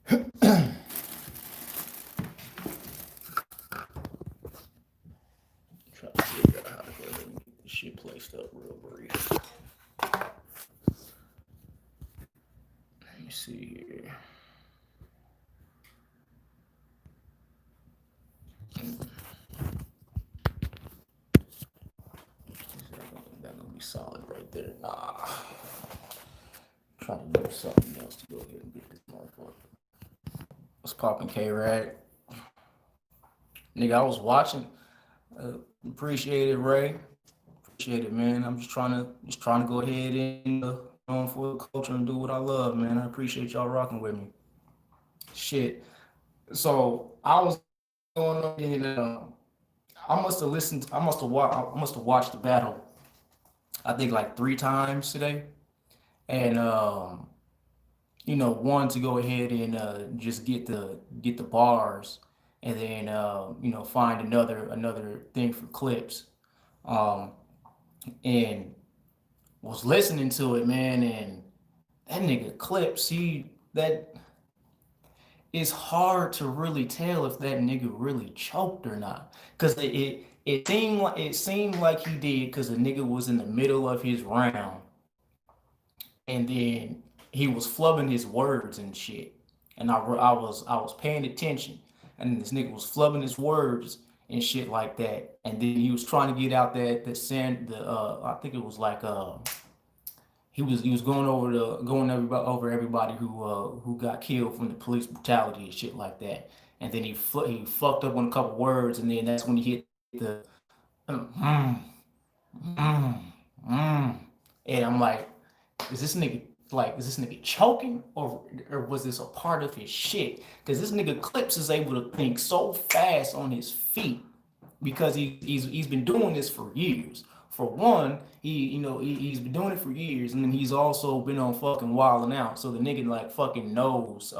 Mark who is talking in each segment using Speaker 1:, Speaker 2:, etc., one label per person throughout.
Speaker 1: Try to figure out how to go ahead and get this shit placed up real brief. Let me see here. That gonna be solid right there. Nah. Try to do something else to go ahead and get this motherfucker. What's poppin', K-Rag? Nigga, I was watching. Appreciate it, Ray. Appreciate it, man. I'm just trying to go ahead and on for the culture and do what I love, man. I appreciate y'all rocking with me. Shit. So I was going on and I must have listened. I must have watched the battle. I think like 3 times today, and one to go ahead and just get the bars, and then find another thing for clips. Um, and was listening to it, man, and that nigga clips, he that it's hard to really tell if that nigga really choked or not, cause it seemed like he did, cause the nigga was in the middle of his round, and then he was flubbing his words and shit, and I was paying attention, and this nigga was flubbing his words and shit like that, and then he was trying to get out that sand the I think it was like he was going over everybody who got killed from the police brutality and shit like that. And then he fucked up on a couple words, and then that's when he hit the mm, mm, mm. And I'm like, is this nigga choking, or was this a part of his shit? Because this nigga Clips is able to think so fast on his feet because he's been doing this for years. For one, he's been doing it for years, and then he's also been on fucking Wild and Out. So the nigga like fucking knows,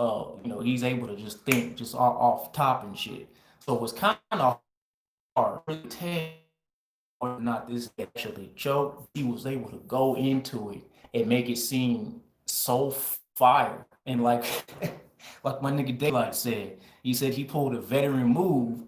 Speaker 1: he's able to just think just off top and shit. So it was kind of hard to tell whether or not this actually choked. He was able to go into it and make it seem so fire, and like like my nigga Daylight said, he said he pulled a veteran move,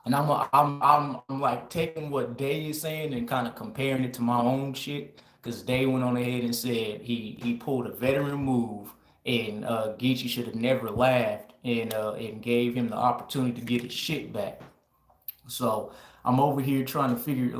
Speaker 1: and I'm like taking what Day is saying and kind of comparing it to my own shit. Cause Day went on ahead and said he pulled a veteran move, and Geechee should have never laughed, and gave him the opportunity to get his shit back. So I'm over here trying to figure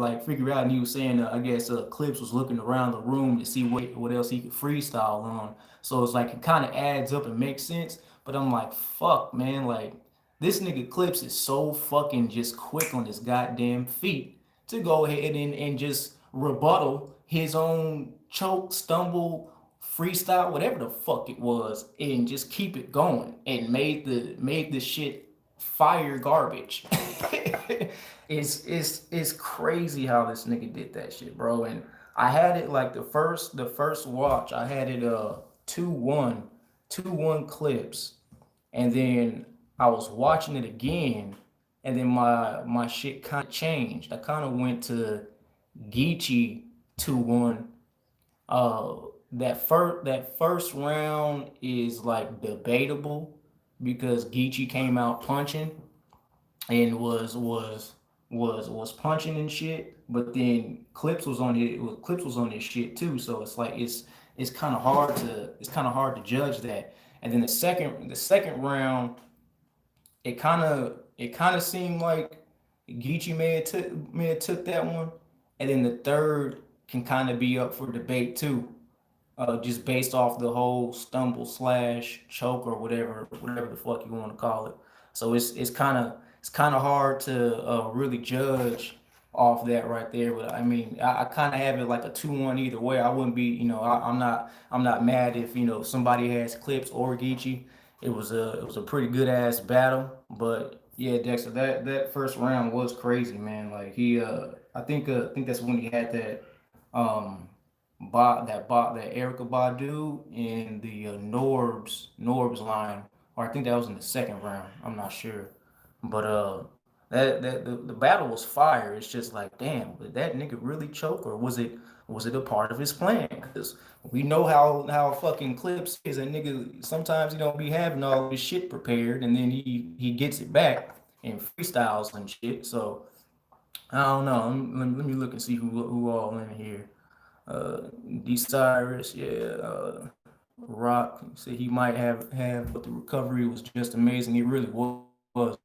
Speaker 1: out, and he was saying, I guess Clips was looking around the room to see what else he could freestyle on. So it's like it kind of adds up and makes sense. But I'm like, fuck, man, like this nigga Clips is so fucking just quick on his goddamn feet to go ahead and just rebuttal his own choke, stumble, freestyle, whatever the fuck it was, and just keep it going, and made the shit fire garbage. It's crazy how this nigga did that shit, bro. And I had it like the first watch, I had it 2-1, 2-1 Clips, and then I was watching it again, and then my shit kind of changed. I kind of went to Geechee 2-1. uh that first round is like debatable because Geechee came out punching and was punching and shit. But then Clips was on his shit too. So it's like it's kind of hard to judge that. And then the second round, it kind of seemed like Geechee may have took that one. And then the third can kind of be up for debate too, just based off the whole stumble slash choke or whatever the fuck you want to call it. So it's kind of hard to really judge off that right there. But I mean, I kind of have it like a 2-1 either way. I wouldn't be, I'm not mad if somebody has Clips or Geechee. It was a pretty good ass battle. But yeah, Dexter, that first round was crazy, man. Like I think that's when he had that um that Erica Badu in the Norbs line, or I think that was in the second round. I'm not sure, but the battle was fire. It's just like, damn, did that nigga really choke, or Was it a part of his plan? Because we know how fucking Clips is. A nigga sometimes he don't be having all this shit prepared, and then he gets it back and freestyles and shit. So I don't know. Let me look and see who all in here. D Cyrus, yeah. Rock said he might have, but the recovery was just amazing. It really was.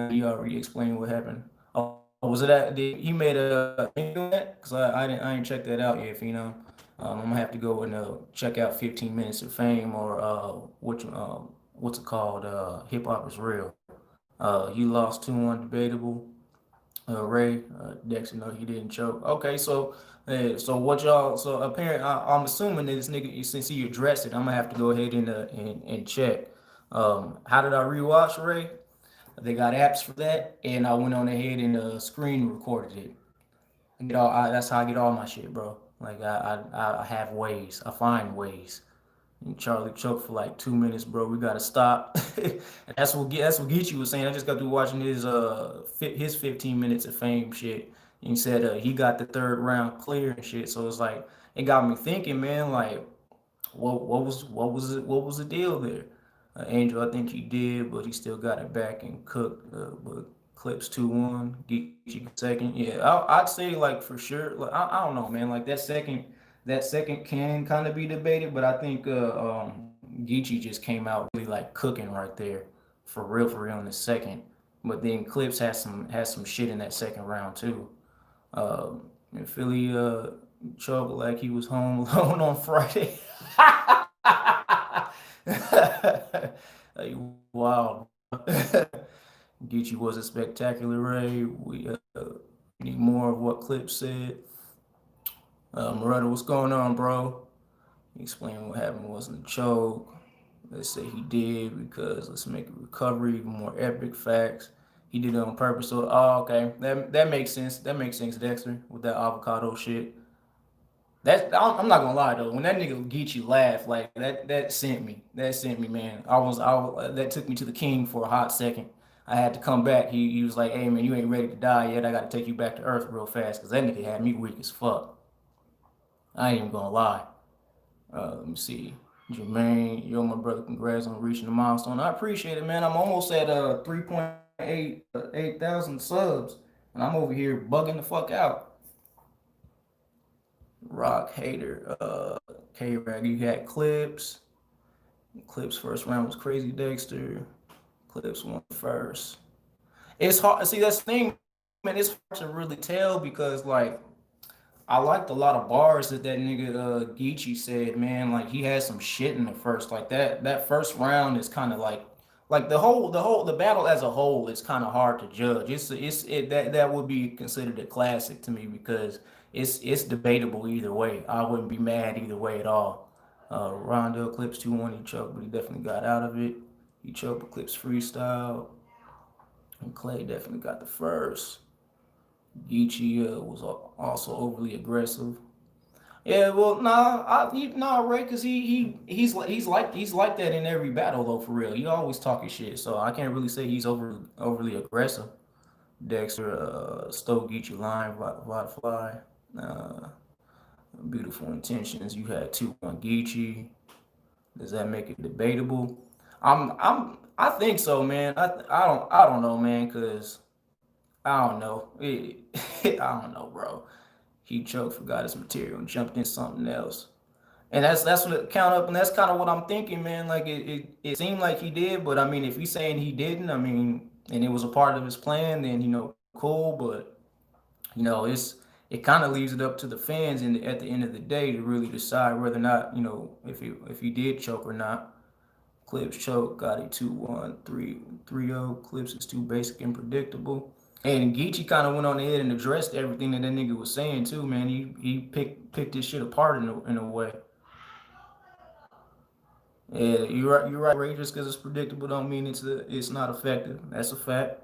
Speaker 1: He already explained what happened. Oh, was it that he made a because I didn't check that out yet, Pheno. I'm gonna have to go and check out 15 Minutes of Fame or what's it called? Hip Hop is Real. He lost 2-1 debatable. Ray, Dexter, no, he didn't choke. Okay, so what y'all? So apparently, I'm assuming that this nigga, since he addressed it, I'm gonna have to go ahead and check. How did I rewatch Ray? They got apps for that, and I went on ahead and screen recorded it. That's how I get all my shit, bro. Like I have ways. I find ways. And Charlie choked for like 2 minutes, bro. We gotta stop. That's what Geechee was saying. I just got through watching his 15 minutes of fame shit. And he said he got the third round clear and shit. So it's like it got me thinking, man. Like what was the deal there? Angel, I think he did, but he still got it back and cooked. But Clips 2-1, Geechee second. Yeah, I'd say like for sure. Like I don't know, man. Like that second can kind of be debated, but I think Geechee just came out really like cooking right there, for real in the second. But then Clips has some shit in that second round too. And Philly choked like he was home alone on Friday. Like, wow. Geechee was a spectacular Ray. We need more of what Clips said. Moretta, what's going on, bro? Explain what happened wasn't a choke. Let's say he did because let's make a recovery even more epic. Facts. He did it on purpose. So, oh, okay, that makes sense. That makes sense, Dexter, with that avocado shit. I'm not gonna lie though. When that nigga Geechee laughed, like that sent me. That sent me, man. That took me to the king for a hot second. I had to come back. He was like, "Hey man, you ain't ready to die yet. I got to take you back to earth real fast," because that nigga had me weak as fuck. I ain't even gonna lie. Let me see. Jermaine, yo, my brother, congrats on reaching the milestone. I appreciate it, man. I'm almost at 3.8 thousand subs, and I'm over here bugging the fuck out. Rock hater, K-Rag, you had Clips. Clips first round was crazy, Dexter. Clips won first. It's hard. See, that's the thing, man. It's hard to really tell because like I liked a lot of bars that nigga Geechee said, man. Like he had some shit in the first. Like that first round is kind of like the battle as a whole is kind of hard to judge. That would be considered a classic to me because it's debatable either way. I wouldn't be mad either way at all. Rondo Clips 2-1, he choked, but he definitely got out of it. He choked, but Clips freestyle. And Clay definitely got the first. Geechee was also overly aggressive. Yeah, well, Ray, cause he's like that in every battle though, for real. He always talking shit, so I can't really say he's overly aggressive. Dexter stole Geechee line, Fly. Uh, Beautiful intentions. You had 2 on Geechee. Does that make it debatable? I think so, man. I don't know, man, cause I don't know. I don't know, bro. He choked, forgot his material, and jumped in something else. And that's what it count up, and that's kind of what I'm thinking, man. Like it seemed like he did, but I mean, if he's saying he didn't, I mean, and it was a part of his plan, then cool. But it kind of leaves it up to the fans, and at the end of the day, to really decide whether or not if he did choke or not. Clips choke, got it 2-1, 3-0. Clips is too basic and predictable. And Geechee kind of went on ahead and addressed everything that nigga was saying too, man. He picked this shit apart in a way. Yeah, you're right, Ray. Just because it's predictable don't mean it's not effective. That's a fact.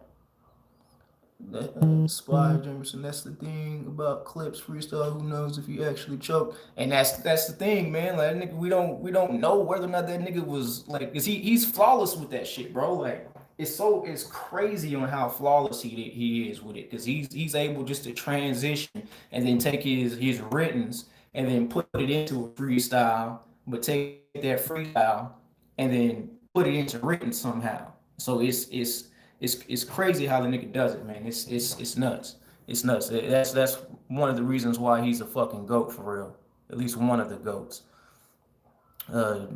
Speaker 1: Spy Jamerson. That's the thing about Clips freestyle. Who knows if he actually choked? And that's the thing, man. Like nigga, we don't know whether or not that nigga was like, cause he's flawless with that shit, bro. Like it's crazy on how flawless he is with it, because he's able just to transition and then take his writtens and then put it into a freestyle, but take that freestyle and then put it into written somehow. So it's crazy how the nigga does it, man. It's nuts. It's nuts. That's one of the reasons why he's a fucking goat for real. At least one of the goats. Uh,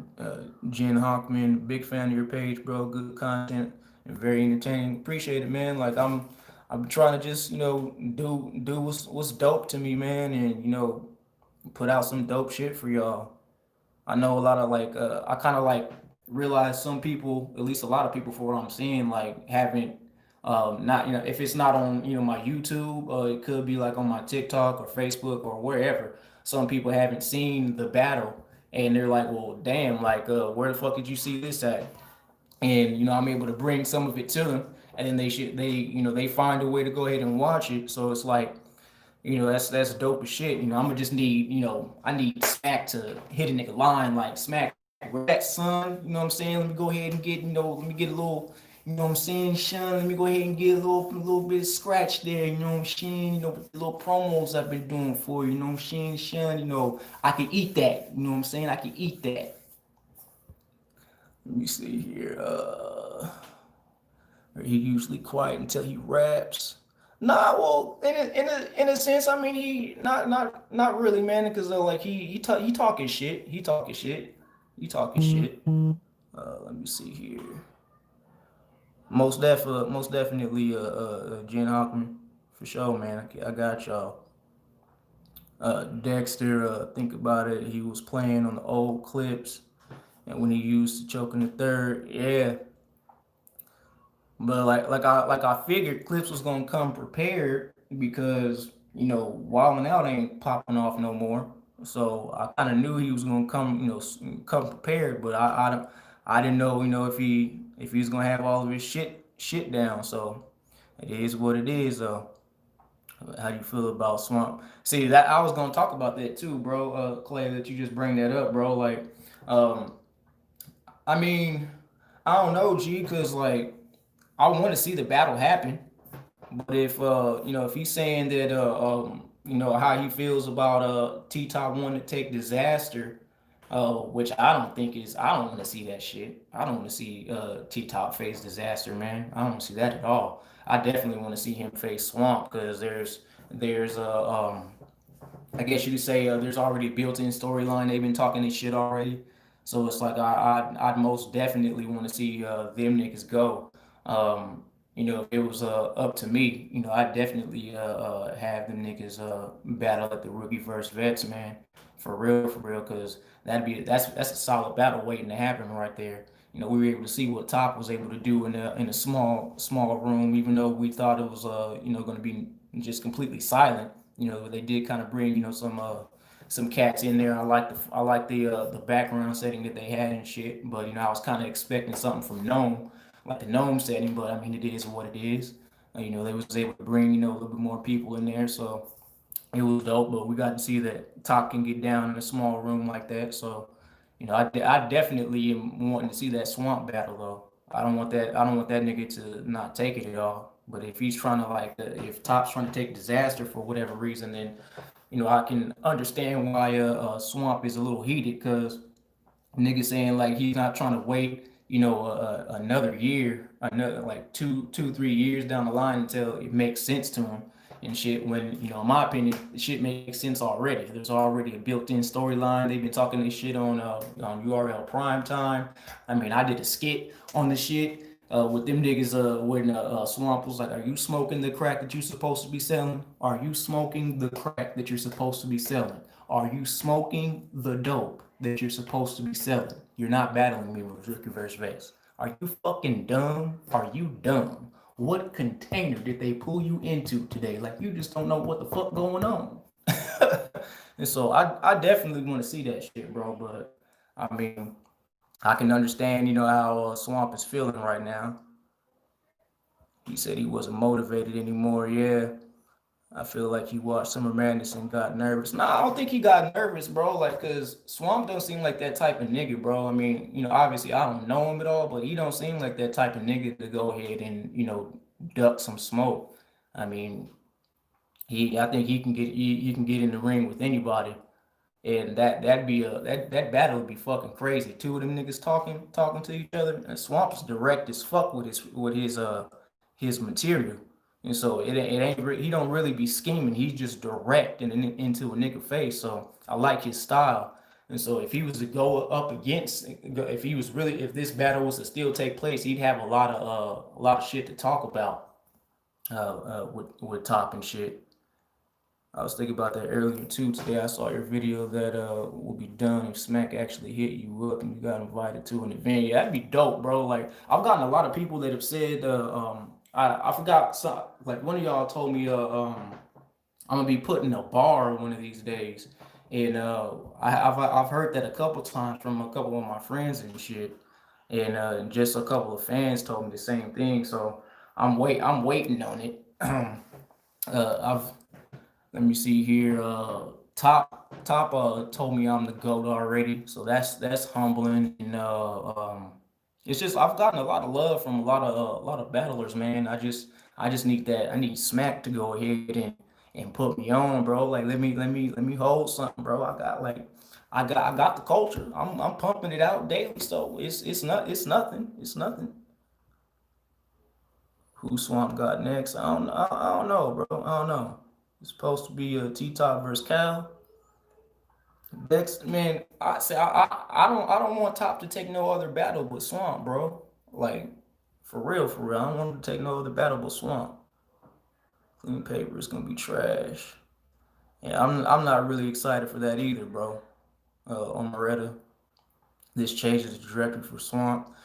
Speaker 1: Jen Hockman, big fan of your page, bro. Good content and very entertaining. Appreciate it, man. Like I'm trying to just do what's dope to me, man, and put out some dope shit for y'all. I know a lot of I kind of like realize some people, at least a lot of people, for what I'm seeing, like haven't not if it's not on my YouTube, it could be like on my TikTok or Facebook or wherever. Some people haven't seen the battle and they're like, well, damn, like where the fuck did you see this at? And I'm able to bring some of it to them, and then they find a way to go ahead and watch it. So it's like, that's dope as shit. I'm gonna just need, I need Smack to hit a nigga line like, Smack, where that, son? You know what I'm saying? Let me go ahead and get, let me get a little, you know what I'm saying, Sean? Let me go ahead and get a little bit of scratch there, you know what I'm saying? With the little promos I've been doing for you, you know what I'm saying, Sean? I can eat that, you know what I'm saying? I can eat that. Let me see here. He usually quiet until he raps. Nah, well, in a sense, I mean, he not really, man, because like he talking shit. He talking shit. He talking shit. Let me see here. Most definitely, Jen Hockman, for sure, man. I got y'all. Dexter, think about it. He was playing on the old clips, and when he used to choke in the third, yeah. But like I figured Clips was gonna come prepared because Wildin' Out ain't popping off no more. So I kind of knew he was gonna come, come prepared. But I didn't know, if he's gonna have all of his shit down. So it is what it is, though. How do you feel about Swamp? See, that I was gonna talk about that too, bro. Clay, that you just bring that up, bro. Like, um, I mean, I don't know, G, because like I want to see the battle happen. But if he's saying that how he feels about T Top wanting to take Disaster, which I don't want to see that shit. I don't want to see T Top face Disaster, man. I don't want to see that at all. I definitely want to see him face Swamp, because there's I guess you could say there's already a built-in storyline. They've been talking this shit already, so it's like I'd most definitely want to see them niggas go. If it was up to me, I'd definitely have them niggas battle at the rookie versus vets, man, for real, because that's a solid battle waiting to happen right there. We were able to see what Top was able to do in a small room, even though we thought it was going to be just completely silent. They did kind of bring some cats in there. I like the background setting that they had and shit. But I was kind of expecting something from Gnome, like the Gnome setting. But I mean, it is what it is. They was able to bring a little bit more people in there, so it was dope. But we got to see that Top can get down in a small room like that. So I definitely am wanting to see that Swamp battle though. I don't want that nigga to not take it at all. But if he's trying to if Top's trying to take Disaster for whatever reason, then I can understand why Swamp is a little heated, because nigga saying like he's not trying to wait, another year, another like 3 years down the line until it makes sense to him and shit. When in my opinion, the shit makes sense already. There's already a built-in storyline. They've been talking this shit on URL Prime Time. I mean, I did a skit on the shit. With them niggas, when Swamp was like, "Are you smoking the crack that you're supposed to be selling? Are you smoking the crack that you're supposed to be selling? Are you smoking the dope that you're supposed to be selling? You're not battling me with Rookie versus Vase. Are you fucking dumb? Are you dumb? What container did they pull you into today? Like, you just don't know what the fuck going on." And so I definitely want to see that shit, bro. But I mean, I can understand, how Swamp is feeling right now. He said he wasn't motivated anymore. Yeah, I feel like he watched Summer Madness and got nervous. Nah, I don't think he got nervous, bro. Like, cause Swamp don't seem like that type of nigga, bro. I mean, obviously I don't know him at all, but he don't seem like that type of nigga to go ahead and, duck some smoke. I mean, I think he can get in the ring with anybody, and that battle would be fucking crazy. Two of them niggas talking to each other, and Swamp's direct as fuck with his material, and so he don't really be scheming. He's just direct and into a nigga face. So I like his style. And so if he was to go up against, if this battle was to still take place, he'd have a lot of shit to talk about with Top and shit. I was thinking about that earlier too. Today I saw your video that will be done if Smack actually hit you up and you got invited to an event. Yeah, that'd be dope, bro. Like I've gotten a lot of people that have said I forgot some, like one of y'all told me I'm gonna be putting a bar one of these days. And I've heard that a couple times from a couple of my friends and shit. And just a couple of fans told me the same thing. So I'm waiting on it. I've Let me see here. Top told me I'm the GOAT already, so that's humbling. And it's just I've gotten a lot of love from a lot of battlers, man. I just need that. I need Smack to go ahead and put me on, bro. Like let me hold something, bro. I got the culture. I'm pumping it out daily, so it's nothing. It's nothing. Who Swamp got next? I don't know, bro. I don't know. It's supposed to be a T Top versus Cal. Next, man, I don't want Top to take no other battle but Swamp, bro. Like for real. I don't want him to take no other battle but Swamp. Clean paper is gonna be trash. Yeah, I'm not really excited for that either, bro. On Moretta, this changes the direction for Swamp.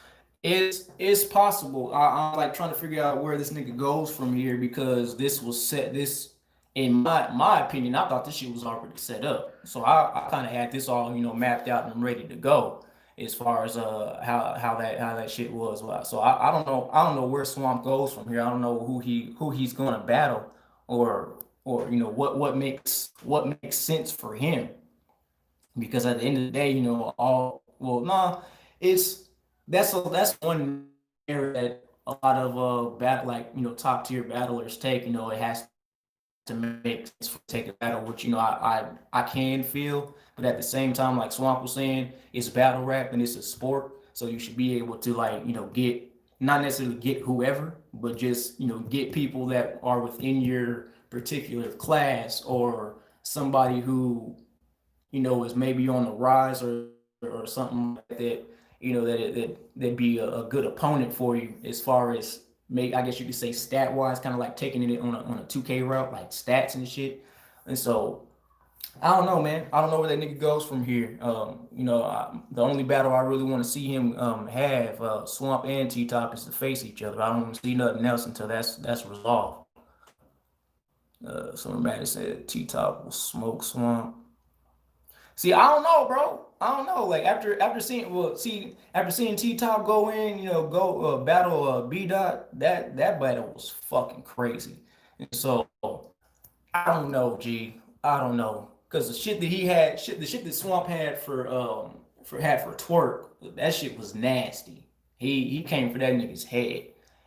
Speaker 1: It's possible. I'm like trying to figure out where this nigga goes from here because this was set. This, in my opinion, I thought this shit was already set up. So I kind of had this all mapped out and ready to go as far as how that shit was. So I don't know where Swamp goes from here. I don't know who he's gonna battle or what makes sense for him because at the end of the day, all well, nah, it's that's one area that a lot of like top tier battlers take. It has to make sense for take a battle, which I can feel, but at the same time, like Swamp was saying, it's battle rap and it's a sport, so you should be able to like get not necessarily get whoever, but just get people that are within your particular class or somebody who is maybe on the rise or something like that, that'd be a good opponent for you as far as make I guess you could say stat wise, kind of like taking it on a 2K route, like stats and shit. And so I don't know, man. I don't know where that nigga goes from here. The only battle I really want to see him have Swamp and T Top is to face each other. I don't want to see nothing else until that's resolved. Summer Madness said T Top will smoke Swamp. See, I don't know, bro. I don't know. Like after seeing T Top go in, go battle B Dot, that battle was fucking crazy. And so I don't know, G. I don't know, cause the shit that he had, the shit that Swamp had for Twerk, that shit was nasty. He came for that nigga's head.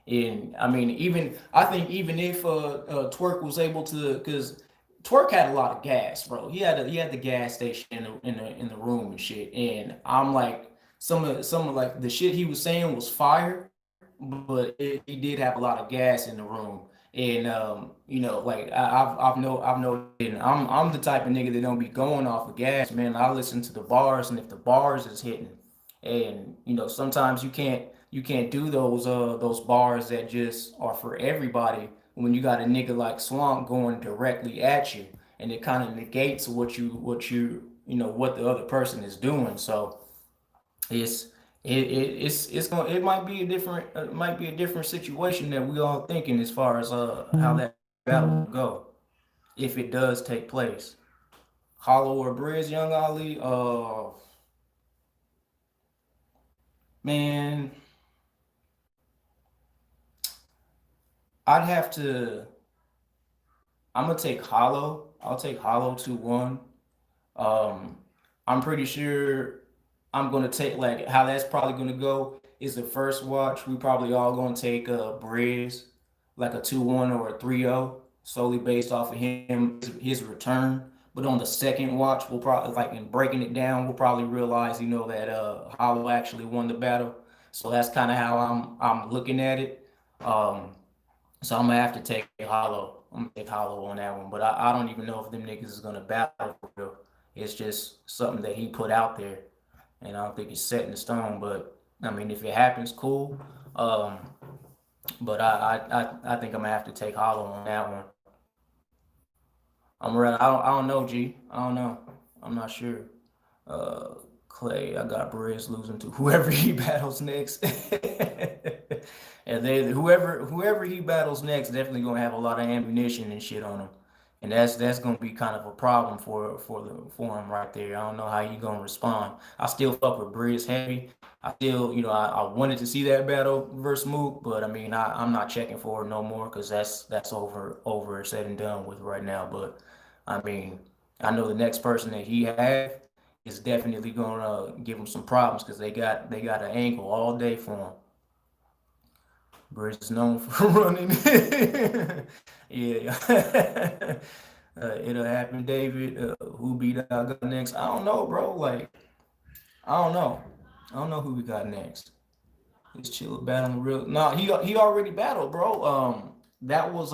Speaker 1: And I mean, I think even if Twerk was able to, cause Twerk had a lot of gas, bro. He had the gas station in the room and shit. And I'm like, some of like the shit he was saying was fire, but he did have a lot of gas in the room. And like I've noted, I'm the type of nigga that don't be going off of gas, man. I listen to the bars, and if the bars is hitting, and sometimes you can't do those bars that just are for everybody when you got a nigga like Swamp going directly at you, and it kind of negates what the other person is doing. So it's it might be a different situation that we all thinking as far as how that battle will go if it does take place. Hollow or Briz, Young Ali, man, I'd have to I'm gonna take Hollow. I'll take Hollow 2-1. Um, I'm pretty sure I'm gonna take like how that's probably gonna go is the first watch. We probably all gonna take Briz like a 2-1 or a 3-0, solely based off of his return. But on the second watch, we'll probably like in breaking it down, we'll probably realize, that Hollow actually won the battle. So that's kind of how I'm looking at it. Um, so I'm gonna have to take Hollow. I'm gonna take Hollow on that one. But I don't even know if them niggas is gonna battle for real. It's just something that he put out there, and I don't think it's set in stone. But I mean, if it happens, cool. Um, but I think I'm gonna have to take Hollow on that one. I'm ready. I don't know, G. I don't know. I'm not sure. Uh, Clay, I got Briz losing to whoever he battles next. And they whoever he battles next definitely gonna have a lot of ammunition and shit on him. And that's gonna be kind of a problem for him right there. I don't know how he gonna respond. I still fuck with Briz heavy. I still, I wanted to see that battle versus Mook, but I mean I'm not checking for it no more because that's over said and done with right now. But I mean, I know the next person that he have is definitely gonna give him some problems because they got an angle all day for him. Bridge is known for running. Yeah. It'll happen, David. Who beat out next? I don't know, bro. Like, I don't know. I don't know who we got next. He's chill battling real. No, he already battled, bro. That was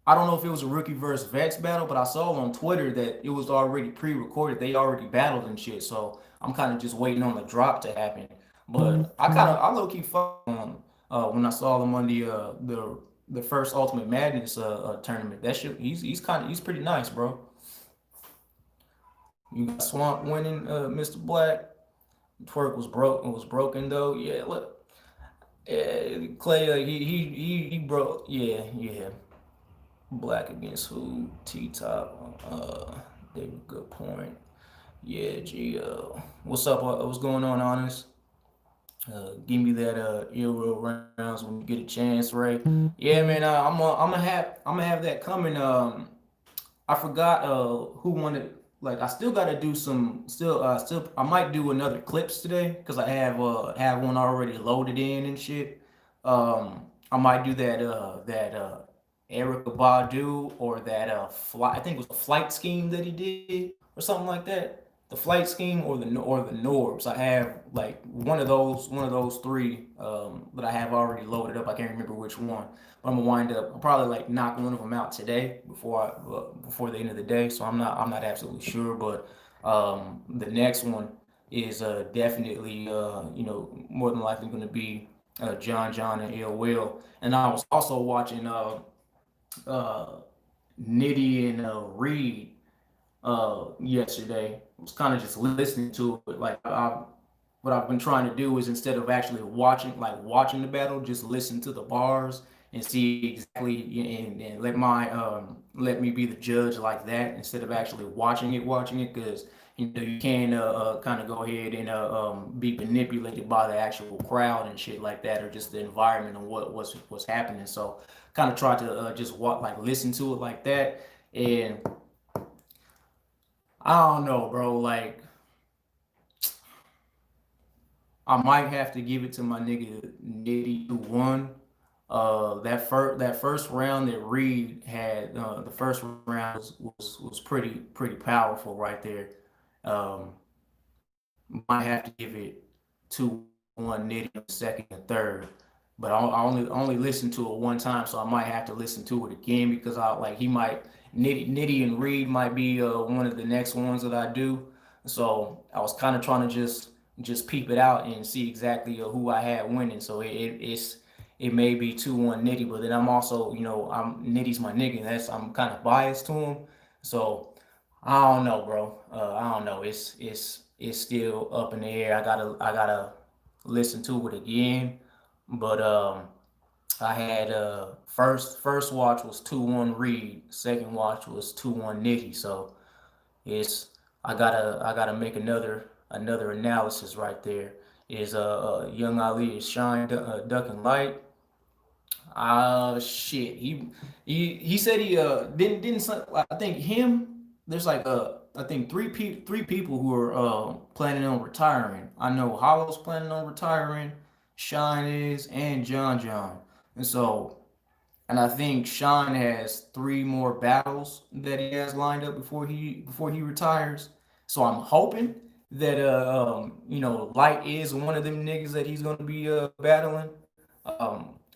Speaker 1: I don't know if it was a rookie versus Vex battle, but I saw on Twitter that it was already pre-recorded. They already battled and shit. So I'm kind of just waiting on the drop to happen. But I low key fucked on when I saw them on the first Ultimate Madness tournament. That shit he's pretty nice, bro. You got Swamp winning, Mr. Black. Twerk was broken though. Yeah, look, Clay, he broke. Yeah, yeah. Black against who? T Top. David, good point. Yeah, G. What's up? What's going on, Honest? Give me that ill real rounds when you get a chance, Ray. Yeah, man. I'm gonna have that coming. I forgot who wanted. Like, I still gotta do some. Still, I might do another clips today because I have one already loaded in and shit. I might do that Erica Badu or that flight. I think it was a flight scheme that he did or something like that. The flight scheme or the Norbs. I have like one of those three that I have already loaded up. I can't remember which one, but I'm gonna wind up. I'll probably like knock one of them out today before the end of the day. So I'm not absolutely sure, but the next one is definitely more than likely going to be John and Ill Will. And I was also watching uh, Nitty and Reed yesterday. I was kind of just listening to it. Like what I've been trying to do is instead of actually watching the battle, just listen to the bars and see exactly and let me be the judge like that instead of actually watching it because you can kind of go ahead and be manipulated by the actual crowd and shit like that or just the environment and what's happening. So kind of try to just listen to it like that. And I don't know, bro. Like, I might have to give it to my nigga Nitty who won. That first round that Reed had, the first round was pretty powerful right there. Um, might have to give it 2-1 Nitty in the second and third. But I only listened to it one time, so I might have to listen to it again because I like he might Nitty and Reed might be one of the next ones that I do. So I was kind of trying to just peep it out and see exactly who I had winning. So it may be 2-1 Nitty, but then I'm also I'm Nitty's my nigga. And I'm kind of biased to him. So I don't know, bro. I don't know. It's still up in the air. I gotta listen to it again. But I had first watch was 2-1 Reed, second watch was 2-1 Nitty. So it's I gotta make another analysis right there. Is Young Ali is Shine Ducking Light Shit. He said he didn't I think him. There's like I think three people who are planning on retiring. I know Hollow's planning on retiring, Shine is, and John. And so and I think Sean has three more battles that he has lined up before he retires. So I'm hoping that Light is one of them niggas that he's gonna be battling.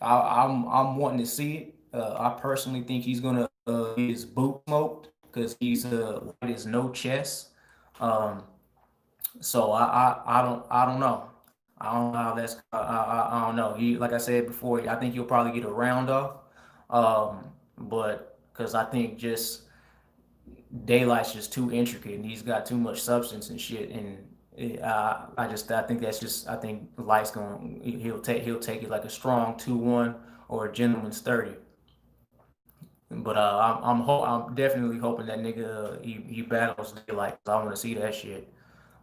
Speaker 1: I'm wanting to see it. I personally think he's gonna get his boot smoked because Light is no chess. Um, so I don't know. I don't know how that's I don't know. He like I said before, I think he'll probably get a round off. But because I think just Daylight's just too intricate and he's got too much substance and shit. And I think that's just I think Light's going he'll take it like a strong 2-1 or a gentleman's 30. But I'm definitely hoping that nigga he battles Daylight. I want to see that shit.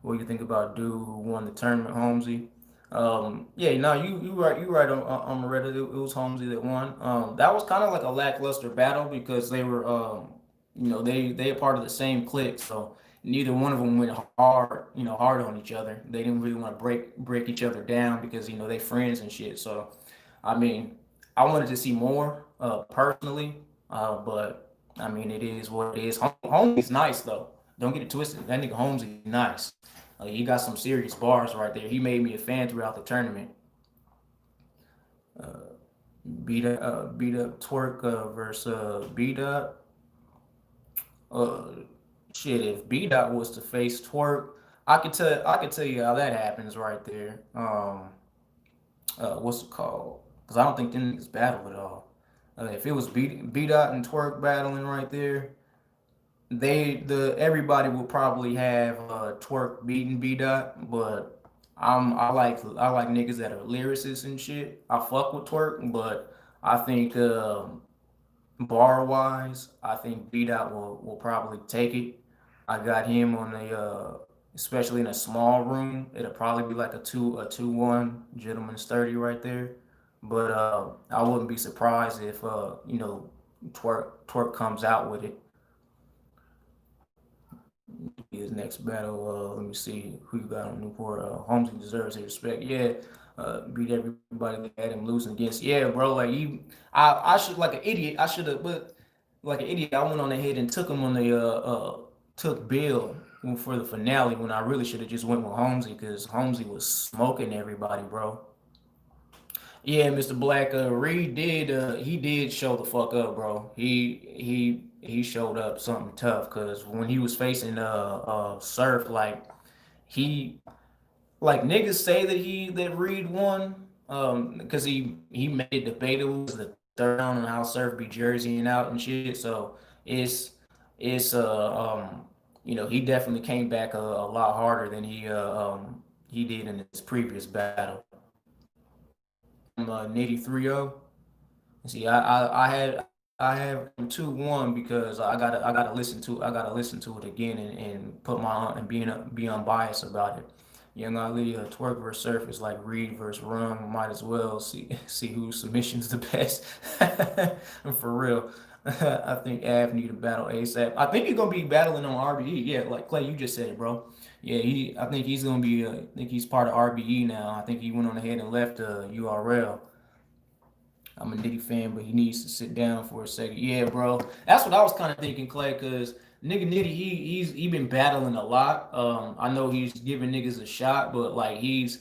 Speaker 1: What do you think about dude who won the tournament, Holmesy? Yeah, no, you right on Reddit. It was Holmesy that won. That was kind of like a lackluster battle because they were they are part of the same clique, so neither one of them went hard on each other. They didn't really want to break each other down because they friends and shit. So, I mean, I wanted to see more personally, but I mean, it is what it is. Holmesy's nice though. Don't get it twisted. That nigga Holmesy nice. He got some serious bars right there. He made me a fan throughout the tournament. Beat up Twerk versus beat up. Uh, Shit, if B Dot was to face Twerk, I could tell you how that happens right there. What's it called? Because I don't think them niggas battle at all. If it was B Dot and Twerk battling right there, everybody will probably have Twerk beating B Dot, but I like niggas that are lyricists and shit. I fuck with Twerk, but I think bar wise, I think B Dot will probably take it. I got him on especially in a small room. It'll probably be like a 2-1 gentleman's 30 right there. But I wouldn't be surprised if Twerk comes out with it. His next battle. Let me see who you got on Newport. Holmes deserves his respect. Yeah, beat everybody that had him losing against. Yeah, bro. Like I should like an idiot. I should have, but like an idiot, I went on ahead and took him on the took Bill for the finale when I really should have just went with Holmesy because Holmesy was smoking everybody, bro. Yeah, Mr. Black, Reed did he did show the fuck up, bro. He showed up something tough because when he was facing Surf, like he like niggas say that Reed won because he made it debatable the third round and how Surf be jerseying out and shit. So it's it's he definitely came back a lot harder than he did in his previous battle. Nitty 3-0. See, I have 2-1 because I gotta listen to it again and put my and be unbiased about it. Young Ali Twerk versus Surf is like Reed versus Rum. Might as well see whose submission's the best. For real. I think Av need to battle ASAP. I think he's gonna be battling on RBE. Yeah, like Clay, you just said it, bro. Yeah, I think he's gonna be. I think he's part of RBE now. I think he went on ahead and left URL. I'm a Nitty fan, but he needs to sit down for a second. Yeah, bro. That's what I was kind of thinking, Clay, because nigga Nitty, he been battling a lot. I know he's giving niggas a shot, but like he's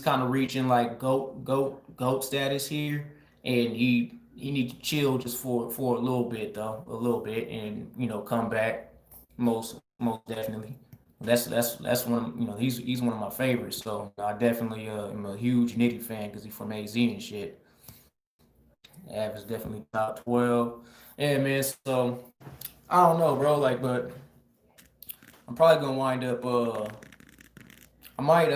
Speaker 1: kind of reaching like goat status here, and he need to chill just for a little bit though, a little bit, and come back most definitely. That's one of, he's one of my favorites. So I definitely am a huge Nitty fan because he's from AZ and shit. Average definitely top 12. Yeah, man. So I don't know, bro. Like, but I'm probably gonna wind up. I might.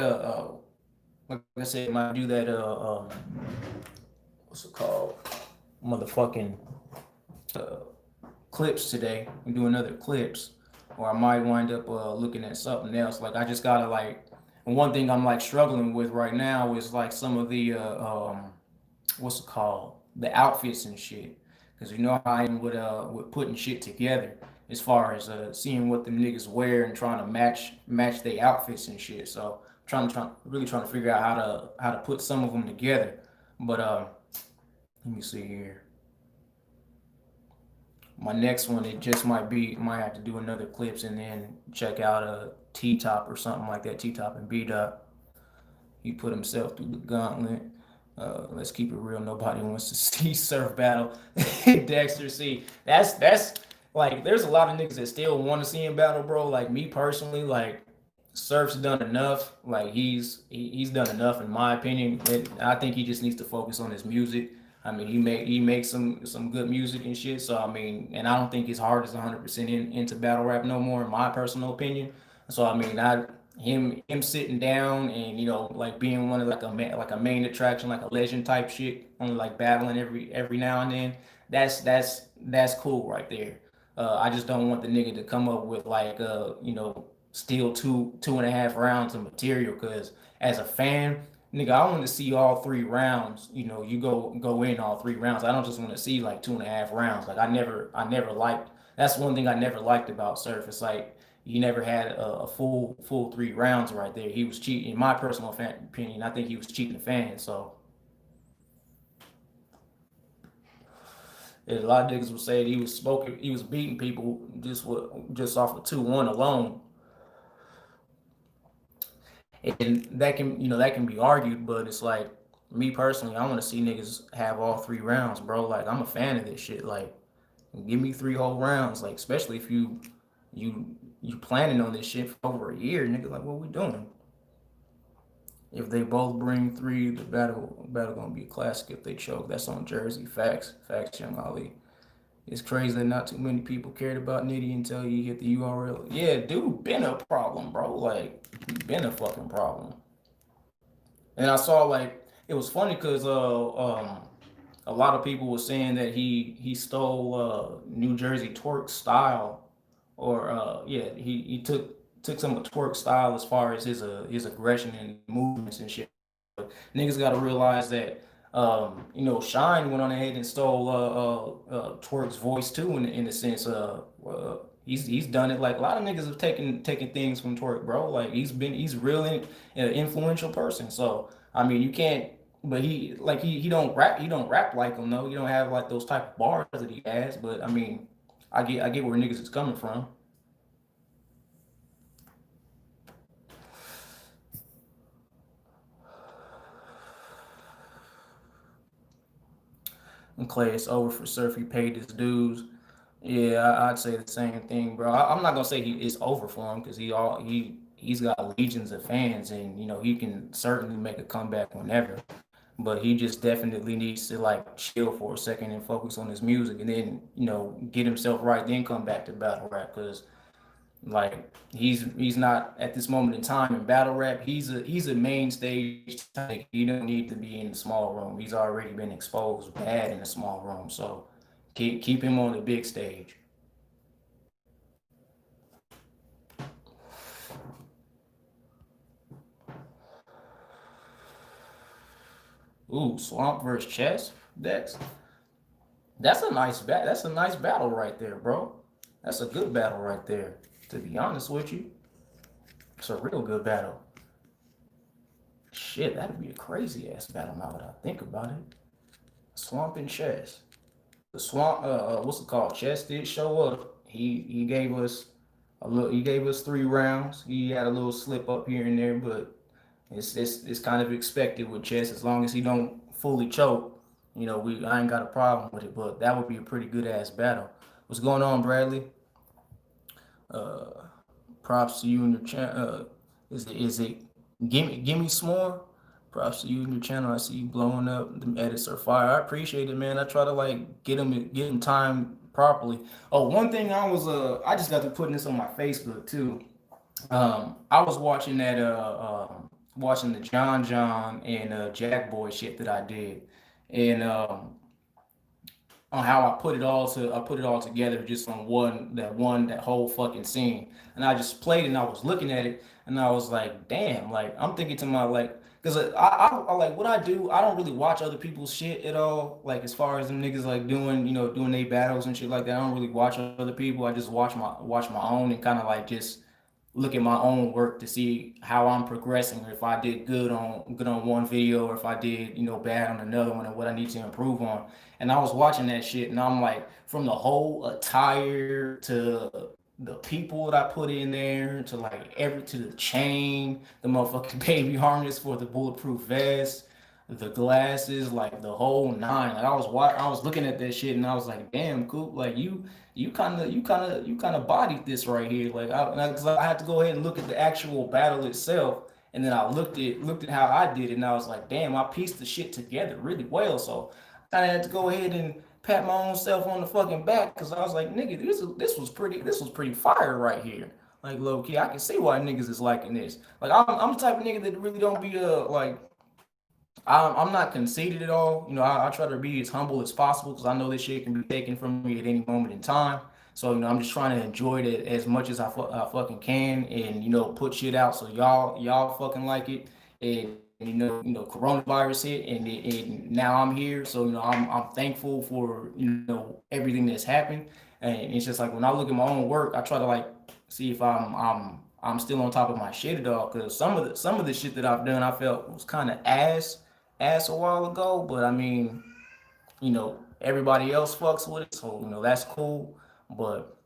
Speaker 1: Like I said, might do that. What's it called? Motherfucking uh, clips today and do another clips, or I might wind up looking at something else. Like I just gotta like. One thing I'm like struggling with right now is like some of the what's it called? the outfits and shit. Cause you know how I am with putting shit together as far as seeing what them niggas wear and trying to match their outfits and shit. So really trying to figure out how to put some of them together. But let me see here. My next one, it just might have to do another clips and then check out a T Top or something like that. T Top and B Dot. He put himself through the gauntlet. Let's keep it real. Nobody wants to see Surf battle. Dexter, see, that's like there's a lot of niggas that still want to see him battle, bro. Like me personally, like Surf's done enough. Like he's done enough in my opinion. I think he just needs to focus on his music. I mean, he makes some good music and shit. So I mean, and I don't think his heart is 100% into battle rap no more, in my personal opinion. So I mean, I him sitting down and like being one of like a main attraction, like a legend type shit, only like battling every now and then. That's cool right there. I just don't want the nigga to come up with like steal two and a half rounds of material. Because as a fan, nigga, I want to see all 3 rounds. You go in all 3 rounds. I don't just want to see like 2.5 rounds. Like I never liked. That's one thing I never liked about Surf. It's like he never had a full 3 rounds right there. He was cheating. In my personal opinion, I think he was cheating the fans. So a lot of niggas would say he was beating people just off of 2-1 alone, and that can be argued. But it's like me personally, I want to see niggas have all 3 rounds, bro. Like I'm a fan of this shit. Like give me 3 whole rounds. Like especially if you you planning on this shit for over a year, nigga. Like what we doing? If they both bring 3, the battle gonna be a classic. If they choke, that's on Jersey. Facts, Young Ali. It's crazy that not too many people cared about Nitty until you hit the URL. Yeah, dude, been a problem, bro. Like, been a fucking problem. And I saw like it was funny because a lot of people were saying that he stole New Jersey twerk style, or yeah, he took some of twerk style as far as his aggression and movements and shit. Niggas got to realize that Shine went on ahead and stole Twerk's voice too, in the sense he's done it. Like a lot of niggas have taken things from Twerk, bro. Like he's really an influential person. So I mean, you can't. But he don't rap like him though. You don't have like those type of bars that he has. But I mean, I get where niggas is coming from. And Clay, it's over for Surf. He paid his dues. Yeah, I'd say the same thing, bro. I'm not gonna say it's over for him because he's got legions of fans, and he can certainly make a comeback whenever. But he just definitely needs to like chill for a second and focus on his music, and then get himself right, then come back to battle rap. Because like he's not at this moment in time in battle rap. He's a main stage. He don't need to be in the small room. He's already been exposed bad in the small room. So keep him on the big stage. Ooh, Swamp versus Chess, Dex. That's a nice battle right there, bro. That's a good battle right there. To be honest with you, it's a real good battle. Shit, that'd be a crazy ass battle now that I think about it. Swamp and Chess. The Swamp, what's it called? Chess did show up. He gave us a little. He gave us 3 rounds. He had a little slip up here and there, but it's kind of expected with Chess as long as he don't fully choke. I ain't got a problem with it, but that would be a pretty good ass battle. What's going on, Bradley? Uh, Props to you and your channel. Is it Gimme S'more? Props to you and your channel. I see you blowing up. The edits are fire. I appreciate it, man. I try to like get them timed properly. Oh, one thing I just got to putting this on my Facebook too. I was watching watching the John and Jack Boy shit that I did, and on how I put it all together just on that whole fucking scene. And I just played it and I was looking at it and I was like, damn, like I'm thinking to my like because I like what I do, I don't really watch other people's shit at all. Like as far as them niggas like doing, doing their battles and shit like that. I don't really watch other people. I just watch my own and kind of like just look at my own work to see how I'm progressing, or if I did good on one video, or if I did bad on another one, and what I need to improve on. And I was watching that shit, and I'm like, from the whole attire to the people that I put in there to like every to the chain, the motherfucking baby harness for the bulletproof vest, the glasses, like the whole nine. Like I was looking at that shit and I was like, damn, cool. Like you kind of bodied this right here. Like because I had to go ahead and look at the actual battle itself, and then I looked at how I did it, and I was like, damn, I pieced the shit together really well. So I had to go ahead and pat my own self on the fucking back because I was like, nigga, this was pretty fire right here. Like low key, I can see why niggas is liking this. Like I'm the type of nigga that really don't be like I'm not conceited at all. I try to be as humble as possible because I know this shit can be taken from me at any moment in time. So, I'm just trying to enjoy it as much as I fucking can, and put shit out so y'all fucking like it. And coronavirus hit, and now I'm here. So, I'm thankful for everything that's happened. And it's just like when I look at my own work, I try to like see if I'm still on top of my shit at all. Because some of the shit that I've done, I felt was kind of ass a while ago, but I mean, everybody else fucks with it, so that's cool. But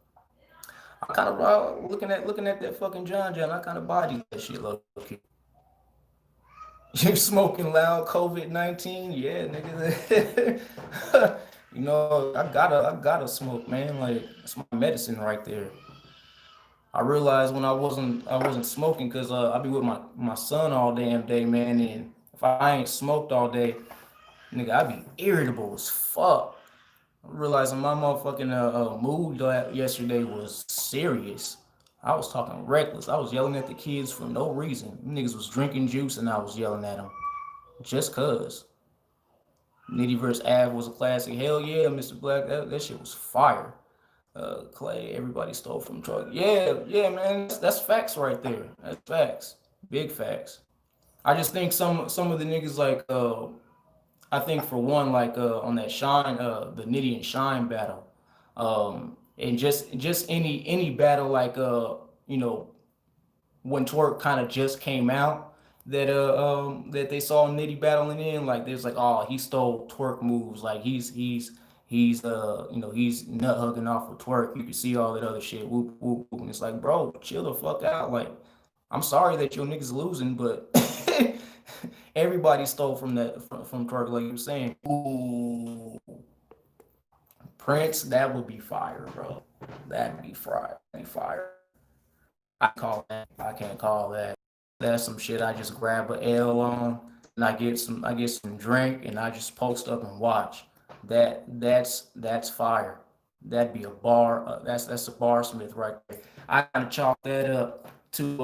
Speaker 1: I kind of looking at that fucking John, I kind of body that shit low key. You smoking loud COVID-19? Yeah, nigga. I gotta smoke, man. Like it's my medicine right there. I realized when I wasn't smoking because I be with my son all damn day, man, and if I ain't smoked all day, nigga, I be irritable as fuck. I'm realizing my motherfucking mood yesterday was serious. I was talking reckless. I was yelling at the kids for no reason. Niggas was drinking juice and I was yelling at them just cause. Nitty vs. Av was a classic. Hell yeah, Mr. Black. That shit was fire. Clay, everybody stole from Troy. Yeah, yeah, man. That's facts right there. That's facts. Big facts. I just think some of the niggas like I think for one, like on that Shine, the Nitty and Shine battle, and just any battle like you know, when Twerk kind of just came out, that they saw Nitty battling in, like there's like, oh, he stole Twerk moves, like he's nut hugging off of Twerk. You can see all that other shit, whoop whoop, whoop. And it's like, bro, chill the fuck out. Like, I'm sorry that your niggas losing, but everybody stole from from Twerk, like you were saying. Ooh, Prince, that would be fire, bro. That'd be fire. That'd be fire. I call that. I can't call that. That's some shit. I just grab a L on, and I get some drink, and I just post up and watch. That's fire. That'd be a bar. That's a bar smith right there. I kind of chalk that up to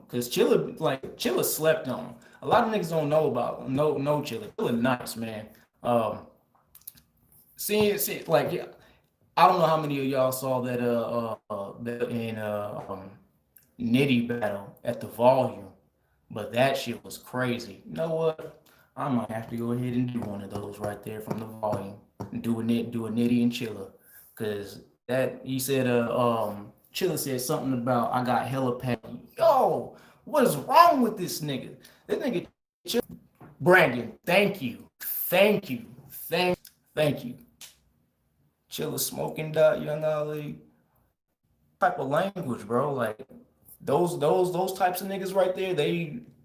Speaker 1: cause Chilla slept on. A lot of niggas don't know about no Chilla. Chilla nice, man. Um, see like yeah, I don't know how many of y'all saw that in Nitty battle at the volume, but that shit was crazy. You know what? I might have to go ahead and do one of those right there from the volume and do a Nitty and Chilla, cause that he said Chilla said something about I got hella pain. Yo, what is wrong with this nigga? This nigga Brandon, thank you. Chilla smoking dot young Ali type of language, bro. Like those types of niggas right there,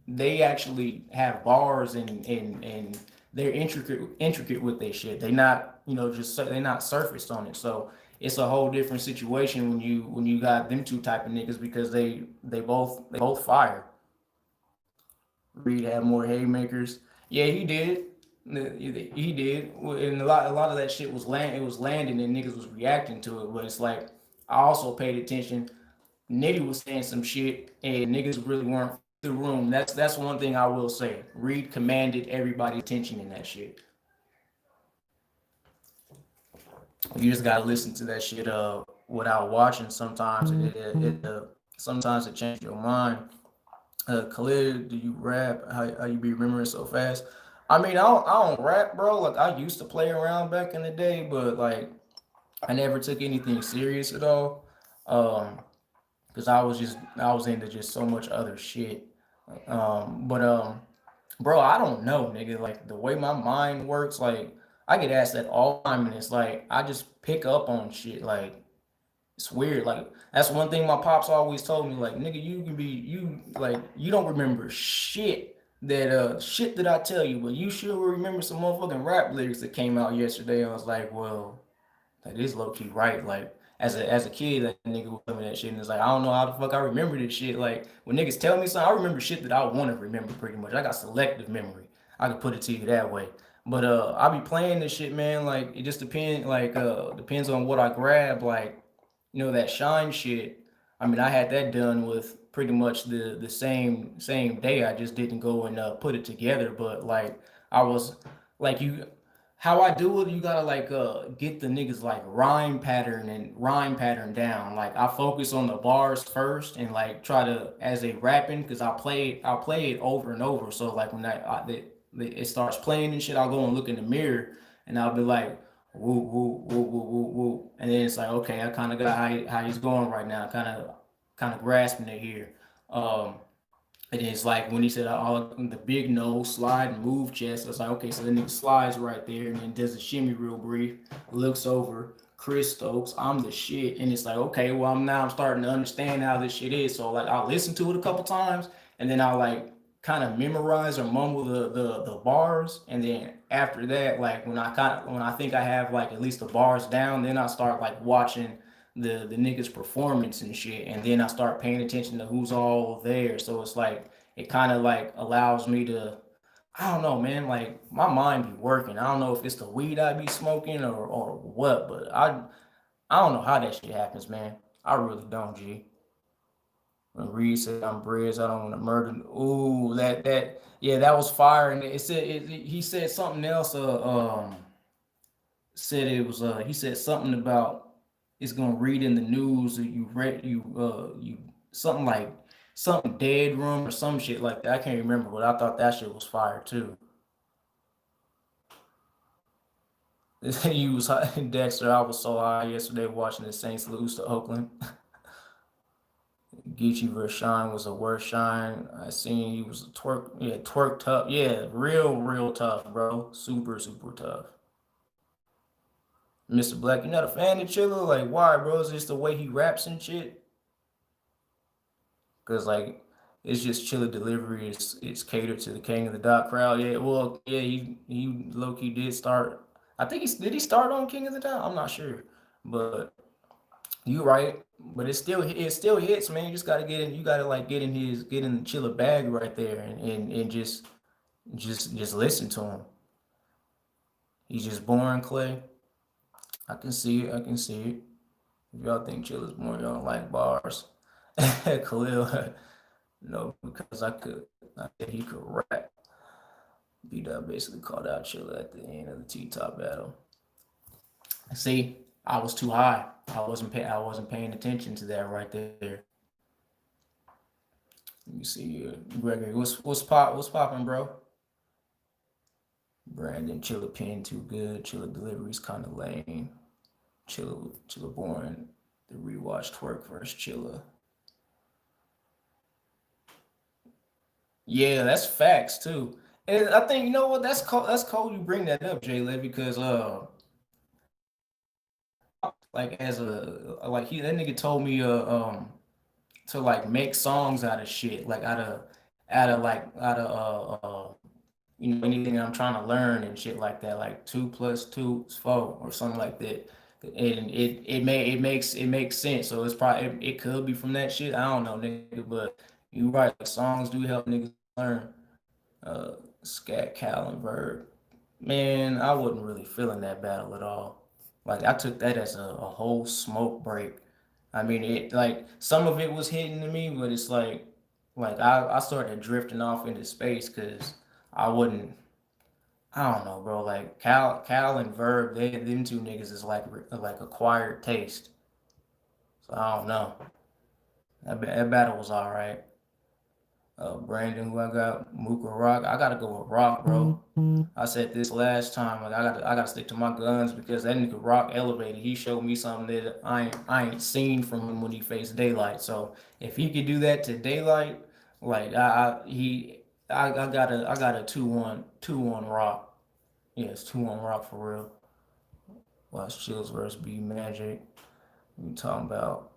Speaker 1: they actually have bars and they're intricate with their shit. They not just they not surfaced on it. So it's a whole different situation when you got them two type of niggas because they both fire. Reed had more haymakers. Yeah, he did. He did, and a lot of that shit was It was landing, and niggas was reacting to it. But it's like I also paid attention. Nitty was saying some shit, and niggas really weren't in the room. That's one thing I will say. Reed commanded everybody's attention in that shit. You just gotta listen to that shit without watching. Sometimes sometimes it changes your mind. Khalid, do you rap? How you be remembering so fast? I mean, I don't rap, bro. Like I used to play around back in the day, but like I never took anything serious at all. Um, because I was into just so much other shit. But bro, I don't know, nigga. Like the way my mind works, like I get asked that all the time, and it's like I just pick up on shit. Like it's weird. Like that's one thing my pops always told me. Like nigga, you can be you like you don't remember shit that I tell you, but you sure remember some motherfucking rap lyrics that came out yesterday. I was like, well, that is low key right. Like as a kid, that nigga would tell me that shit, and it's like I don't know how the fuck I remember this shit. Like when niggas tell me something, I remember shit that I want to remember pretty much. I got selective memory. I can put it to you that way. But I be playing this shit, man. Like it just depends. Like depends on what I grab. Like that shine shit. I mean, I had that done with pretty much the same day. I just didn't go and put it together. But like I was like you how I do it, you gotta like get the niggas like rhyme pattern down. Like I focus on the bars first and like try to as they rapping because I'll play it over and over. So like when it starts playing and shit, I'll go and look in the mirror and I'll be like woo woo woo woo woo woo, and then it's like okay, I kind of got how he's going right now, kind of grasping it here. Um, and it's like when he said all the big nose slide and move chest, I was like, okay, so the nigga slides right there and then does a shimmy real brief, looks over, Chris Stokes, I'm the shit. And it's like, okay, well I'm starting to understand how this shit is. So like I'll listen to it a couple times and then I'll like kind of memorize or mumble the bars. And then after that, like when I think I have like at least the bars down, then I start like watching the niggas performance and shit, and then I start paying attention to who's all there. So it's like it kind of like allows me to, I don't know, man. Like my mind be working. I don't know if it's the weed I be smoking or what, but I don't know how that shit happens, man. I really don't, G. When Reed said I'm Briz, I don't want to murder. Ooh, that yeah, that was fire. And he said something else. Said it was he said something about it's gonna read in the news or you something like something dead room or some shit like that. I can't remember, but I thought that shit was fire too. You was high, Dexter. I was so high yesterday watching the Saints lose to Oakland. Geechee versus Shine was a worse Shine. I seen he was a twerk tough. Yeah, real tough, bro. Super tough. Mr. Black, you not a fan of Chilla? Like, why, bro? Is this the way he raps and shit? Because like it's just Chilla delivery. It's catered to the King of the Dot crowd. Yeah, well, yeah, he low key did start. I think he start on King of the Dot. I'm not sure, but you right. But it still hits, man. You just gotta get in. You gotta like get in the Chilla bag right there and just listen to him. He's just boring, Clay. I can see it. I can see it. If y'all think Chilla's boring, y'all don't like bars. Khalil, no, because I said he could rap. B Dub basically called out Chilla at the end of the T Top battle. See, I was too high. I wasn't paying attention to that right there. Let me see, Gregory, what's popping, bro? Brandon, Chilla pin too good. Chilla delivery's kind of lame. Chilla boring. The rewatch twerk versus Chilla. Yeah, that's facts too. And I think you know what that's cool. That's cool. You bring that up, Jay Led, because like as a like he that nigga told me to like make songs out of shit, like out of anything I'm trying to learn and shit like that, like 2 + 2 is 4 or something like that. And it makes sense. So it's probably it could be from that shit. I don't know, nigga, but you right. Like, songs do help niggas learn. Uh, Scat Callenberg. Man, I wasn't really feeling that battle at all. Like I took that as a whole smoke break. I mean, it like some of it was hitting to me, but it's like I started drifting off into space because I wasn't I don't know, bro. Like Cal and Verb, them two niggas is like acquired taste. So I don't know. That battle was all right. Brandon, who I got, Mook or Rock. I gotta go with Rock, bro. I said this last time. Like I gotta stick to my guns because that nigga Rock elevated. He showed me something that I ain't seen from him when he faced Daylight. So if he could do that to Daylight, like I got a 2-1 Rock. Yes, 2-1 Rock for real. Watch Chills versus B Magic. We talking about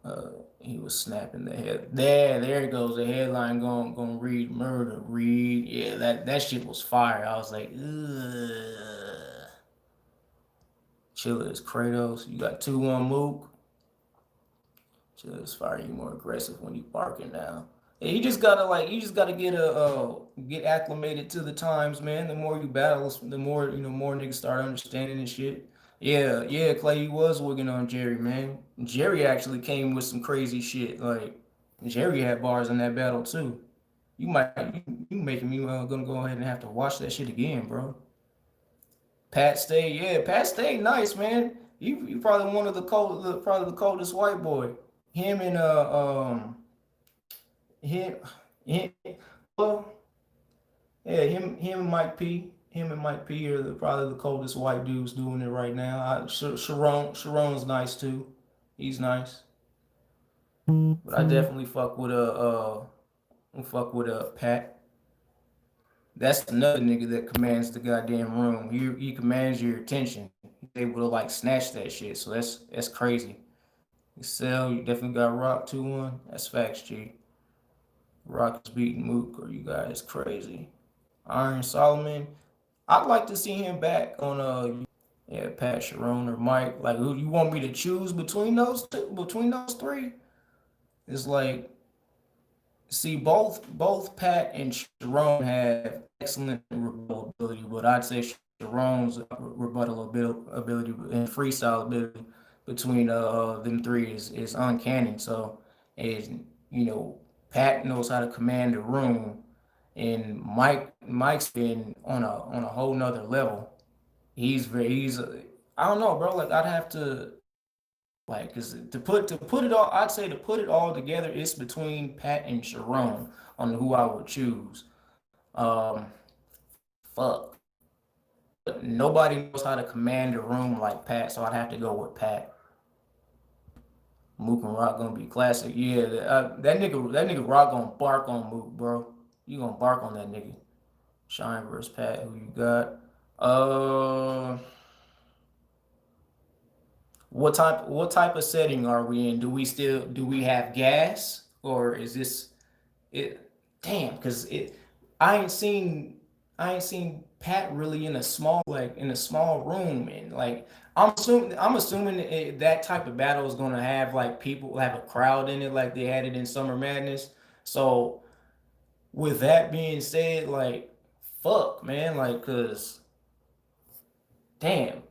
Speaker 1: he was snapping the head. There it goes. The headline going read murder. Read. Yeah, that shit was fire. I was like, ugh. Chilla is Kratos. You got 2-1 Mook. Chilla is fire. You more aggressive when you barking now. Yeah, you just gotta get acclimated to the times, man. The more you battle, the more more niggas start understanding and shit. Yeah, yeah, Clay, he was working on Jerry, man. Jerry actually came with some crazy shit. Like Jerry had bars in that battle too. You making me gonna go ahead and have to watch that shit again, bro. Pat Stay, yeah, Pat Stay, nice man. You probably one of probably the coldest white boy. Him and him him well yeah him and Mike P. Him and Mike P are probably the coldest white dudes doing it right now. Sharon's nice too. He's nice. But I definitely fuck with a Pat. That's another nigga that commands the goddamn room. He commands your attention. He's able to like snatch that shit. So that's crazy. Excel, you definitely got Rock 2-1. That's facts, G. Rock is beating Mook, or you guys crazy. Iron Solomon. I'd like to see him back on yeah, Pat Sharon or Mike. Like who you want me to choose between those three? It's like see, both Pat and Sharon have excellent rebuttal ability, but I'd say Sharon's rebuttal ability and freestyle ability between them three is uncanny. So, is you know, Pat knows how to command the room, and Mike's been on a whole nother level. He's I don't know, bro. Like I'd have to like, cause to put it all, I'd say to put it all together, it's between Pat and Sharon on who I would choose. Um, fuck. But nobody knows how to command a room like Pat, so I'd have to go with Pat. Mook and Rock gonna be classic. Yeah, that nigga Rock gonna bark on Mook, bro. You gonna bark on that nigga. Shine versus Pat, who you got? Uh, what type of setting are we in? Do we have gas or is this it? Damn, because I ain't seen I ain't seen Pat really in a small room and like I'm assuming that type of battle is gonna have like people have a crowd in it like they had it in Summer Madness. So with that being said, like fuck man, like cause damn,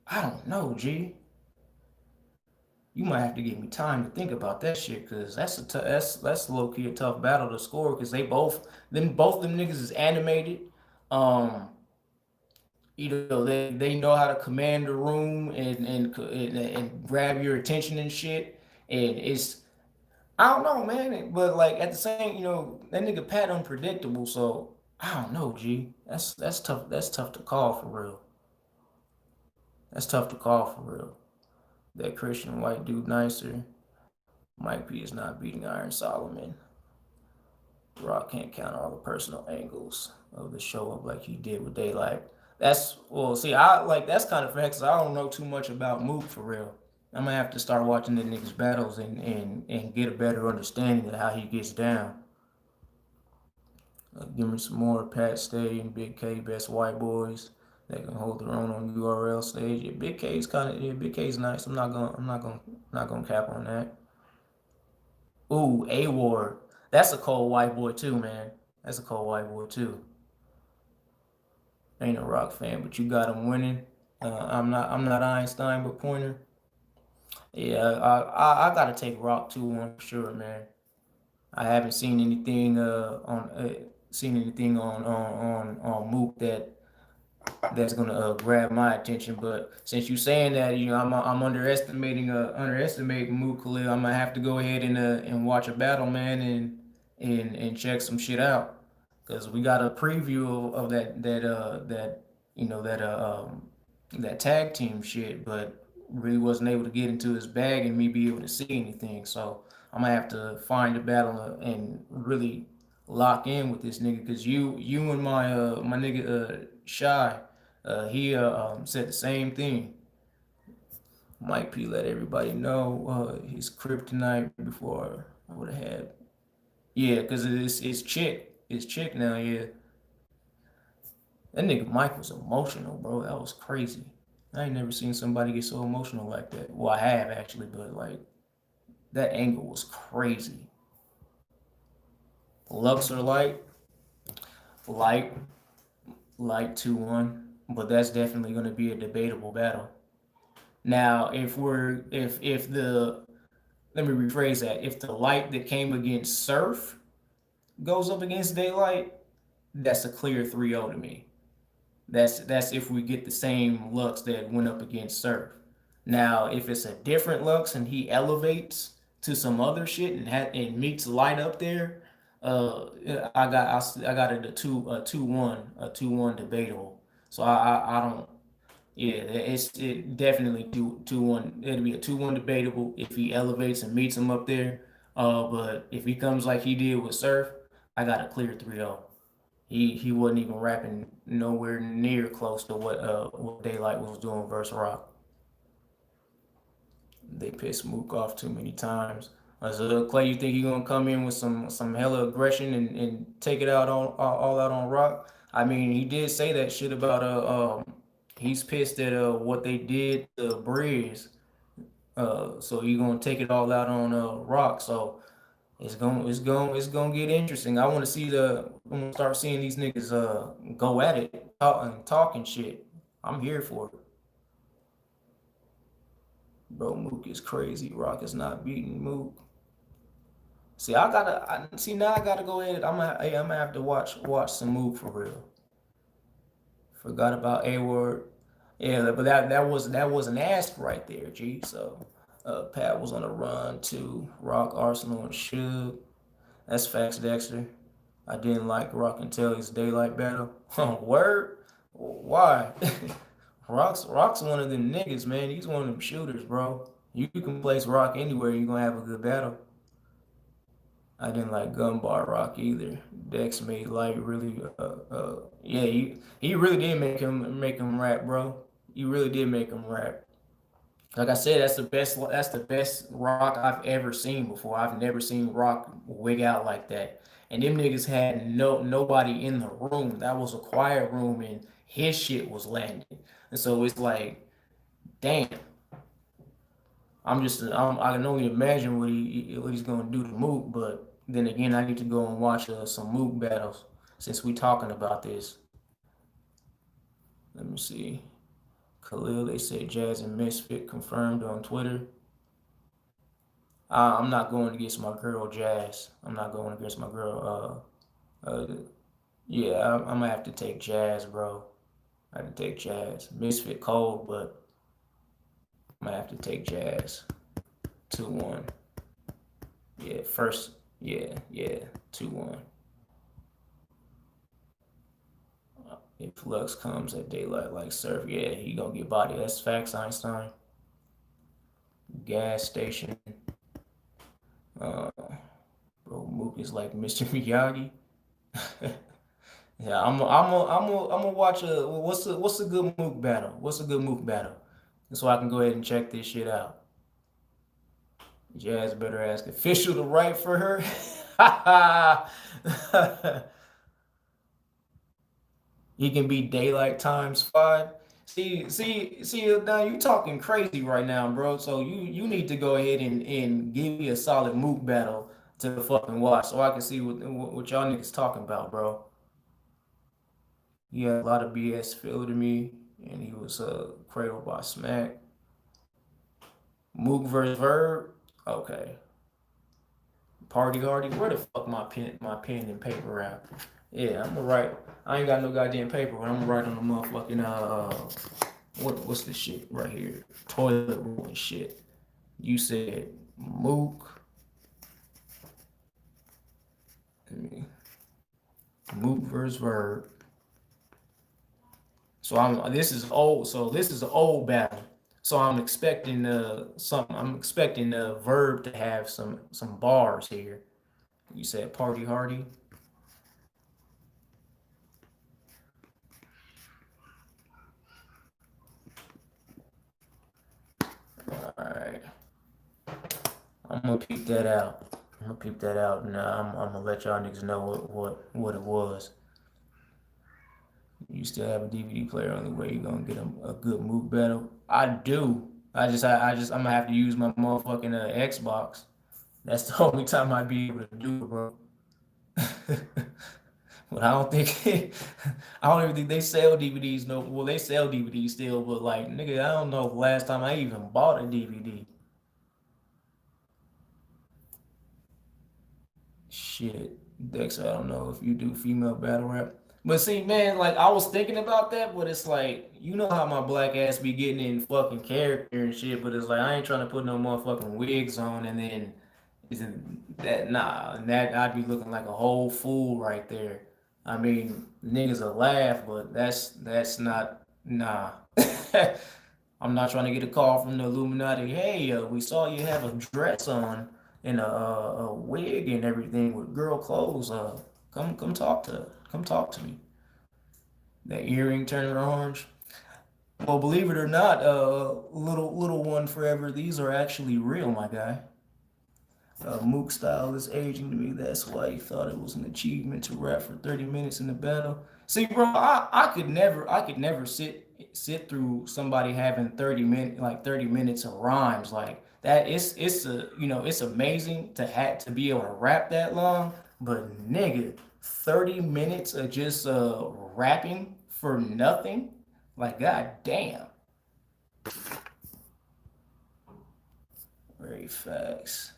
Speaker 1: I don't know, G. You might have to give me time to think about that shit because that's low key a tough battle to score because both them niggas is animated. Um, they know how to command the room and grab your attention and shit. And it's I don't know, man. But like at the same, that nigga Pat unpredictable. So I don't know, G. That's tough. That's tough to call for real. That's tough to call for real. That Christian white dude nicer. Mike P is not beating Iron Solomon. Rock can't count all the personal angles of the show up like he did with Daylight. See, I like that's kind of facts. I don't know too much about Mook for real. I'm gonna have to start watching the niggas battles and get a better understanding of how he gets down. Give me some more Pat Stay and Big K, best white boys that can hold their own on URL stage. Big K's nice. I'm not gonna cap on that. Ooh, A Ward. That's a cold white boy too, man. That's a cold white boy too. Ain't a Rock fan, but you got him winning. I'm not Einstein, but Pointer. Yeah, I gotta take Rock 2-1 for sure, man. I haven't seen anything on Mook that's gonna grab my attention. But since you saying that, I'm underestimating Mook Khalil. I'm gonna have to go ahead and watch a battle, man, and check some shit out, because we got a preview of that tag team shit, but really wasn't able to get into his bag and me be able to see anything. So I'm gonna have to find a battle and really lock in with this nigga, because you and my nigga Shy, he said the same thing. Mike P let everybody know his kryptonite before I would have had. Yeah, because it's chick. It's chick now, yeah. That nigga Mike was emotional, bro. That was crazy. I ain't never seen somebody get so emotional like that. Well, I have actually, but like that angle was crazy. Luxor light, light 2-1, but that's definitely gonna be a debatable battle. Now, if the let me rephrase that. If the light that came against Surf goes up against Daylight, that's a clear 3-0 to me. That's if we get the same Lux that went up against Surf. Now, if it's a different Lux and he elevates to some other shit and meets Light up there, uh, I got it a 2-1 debatable. So I don't. Yeah, it definitely 2-1. It'll be a 2-1 debatable if he elevates and meets him up there. But if he comes like he did with Surf, I got a clear 3-0. He wasn't even rapping nowhere near close to what Daylight was doing versus Rock. They pissed Mook off too many times. So Clay, you think he gonna come in with some hella aggression and take it out on all out on Rock? I mean, he did say that shit about he's pissed at what they did to Briz. So he gonna take it all out on Rock. So it's gonna get interesting. I want to see I'm gonna start seeing these niggas go at it, talking shit. I'm here for it. Bro, Mook is crazy. Rock is not beating Mook. See, see now. I gotta go ahead. I'm gonna have to watch some Mook for real. Forgot about A Word. Yeah, but that was an ask right there, G. So, Pat was on the run too. Rock, Arsenal, and Suge. That's facts, Dexter. I didn't like Rock until his Daylight battle. Word? Why? Rock's one of them niggas, man. He's one of them shooters, bro. You can place Rock anywhere, you're gonna have a good battle. I didn't like Gunbar Rock either. Dex made Light really, yeah, he really did make him rap, bro. He really did make him rap. Like I said, that's the best Rock I've ever seen before. I've never seen Rock wig out like that. And them niggas had nobody in the room. That was a quiet room, and his shit was landing. And so it's like, damn. I can only imagine what he's gonna do to Mook. But then again, I need to go and watch some Mook battles since we talking about this. Let me see. Khalil, they say Jazz and Misfit confirmed on Twitter. I'm not going against my girl Jazz. I'm not going against my girl. Yeah, I'm gonna have to take Jazz, bro. I have to take Jazz. Misfit cold, but I'm gonna have to take Jazz. 2-1. Yeah, first. Yeah, 2-1. If Lux comes at Daylight like Surf, yeah, he gonna get body. That's facts, Einstein. Gas station. Uh, Bro, Mook is like Mr. Miyagi. Yeah, I'm gonna watch what's a good Mook battle? What's a good Mook battle? So I can go ahead and check this shit out. Jazz better ask official to write for her. He can be Daylight times 5. See. Now you talking crazy right now, bro. So you need to go ahead and give me a solid Mook battle to fucking watch, so I can see what y'all niggas talking about, bro. He had a lot of BS filled to me, and he was cradled by Smack. Mook versus Verb. Okay. Party Hardy. Where the fuck my pen and paper at? Yeah, I'm gonna write. I ain't got no goddamn paper, but I'm gonna write on the motherfucking what's this shit right here? Toilet roll and shit. You said Mook. I mean, Mook versus Verb. So I'm this is old. So this is an old battle. So I'm expecting something. I'm expecting the Verb to have some bars here. You said Party Hardy. All right. I'm gonna peep that out. I'm gonna peep that out, and I'm gonna let y'all niggas know what it was. You still have a DVD player. Only way you're gonna get a good move battle. I do. I'm gonna have to use my motherfucking Xbox. That's the only time I'd be able to do it, bro. But I don't think I don't even think they sell DVDs. No, well they sell DVDs still, but like nigga, I don't know if last time I even bought a DVD. Shit, Dex, I don't know if you do female battle rap. But see, man, like I was thinking about that, but it's like, you know how my black ass be getting in fucking character and shit, but it's like I ain't trying to put no motherfucking wigs on and then isn't that nah, and that I'd be looking like a whole fool right there. I mean, niggas will laugh, but that's not nah. I'm not trying to get a call from the Illuminati. Hey, we saw you have a dress on and a wig and everything with girl clothes. Come talk to me. That earring turning orange. Well, believe it or not, little one forever. These are actually real, my guy. Mook style is aging to me. That's why he thought it was an achievement to rap for 30 minutes in the battle. See, bro, I could never sit through somebody having 30 minutes of rhymes like that. It's a it's amazing to have to be able to rap that long, but nigga, 30 minutes of just rapping for nothing, like god damn. Very facts.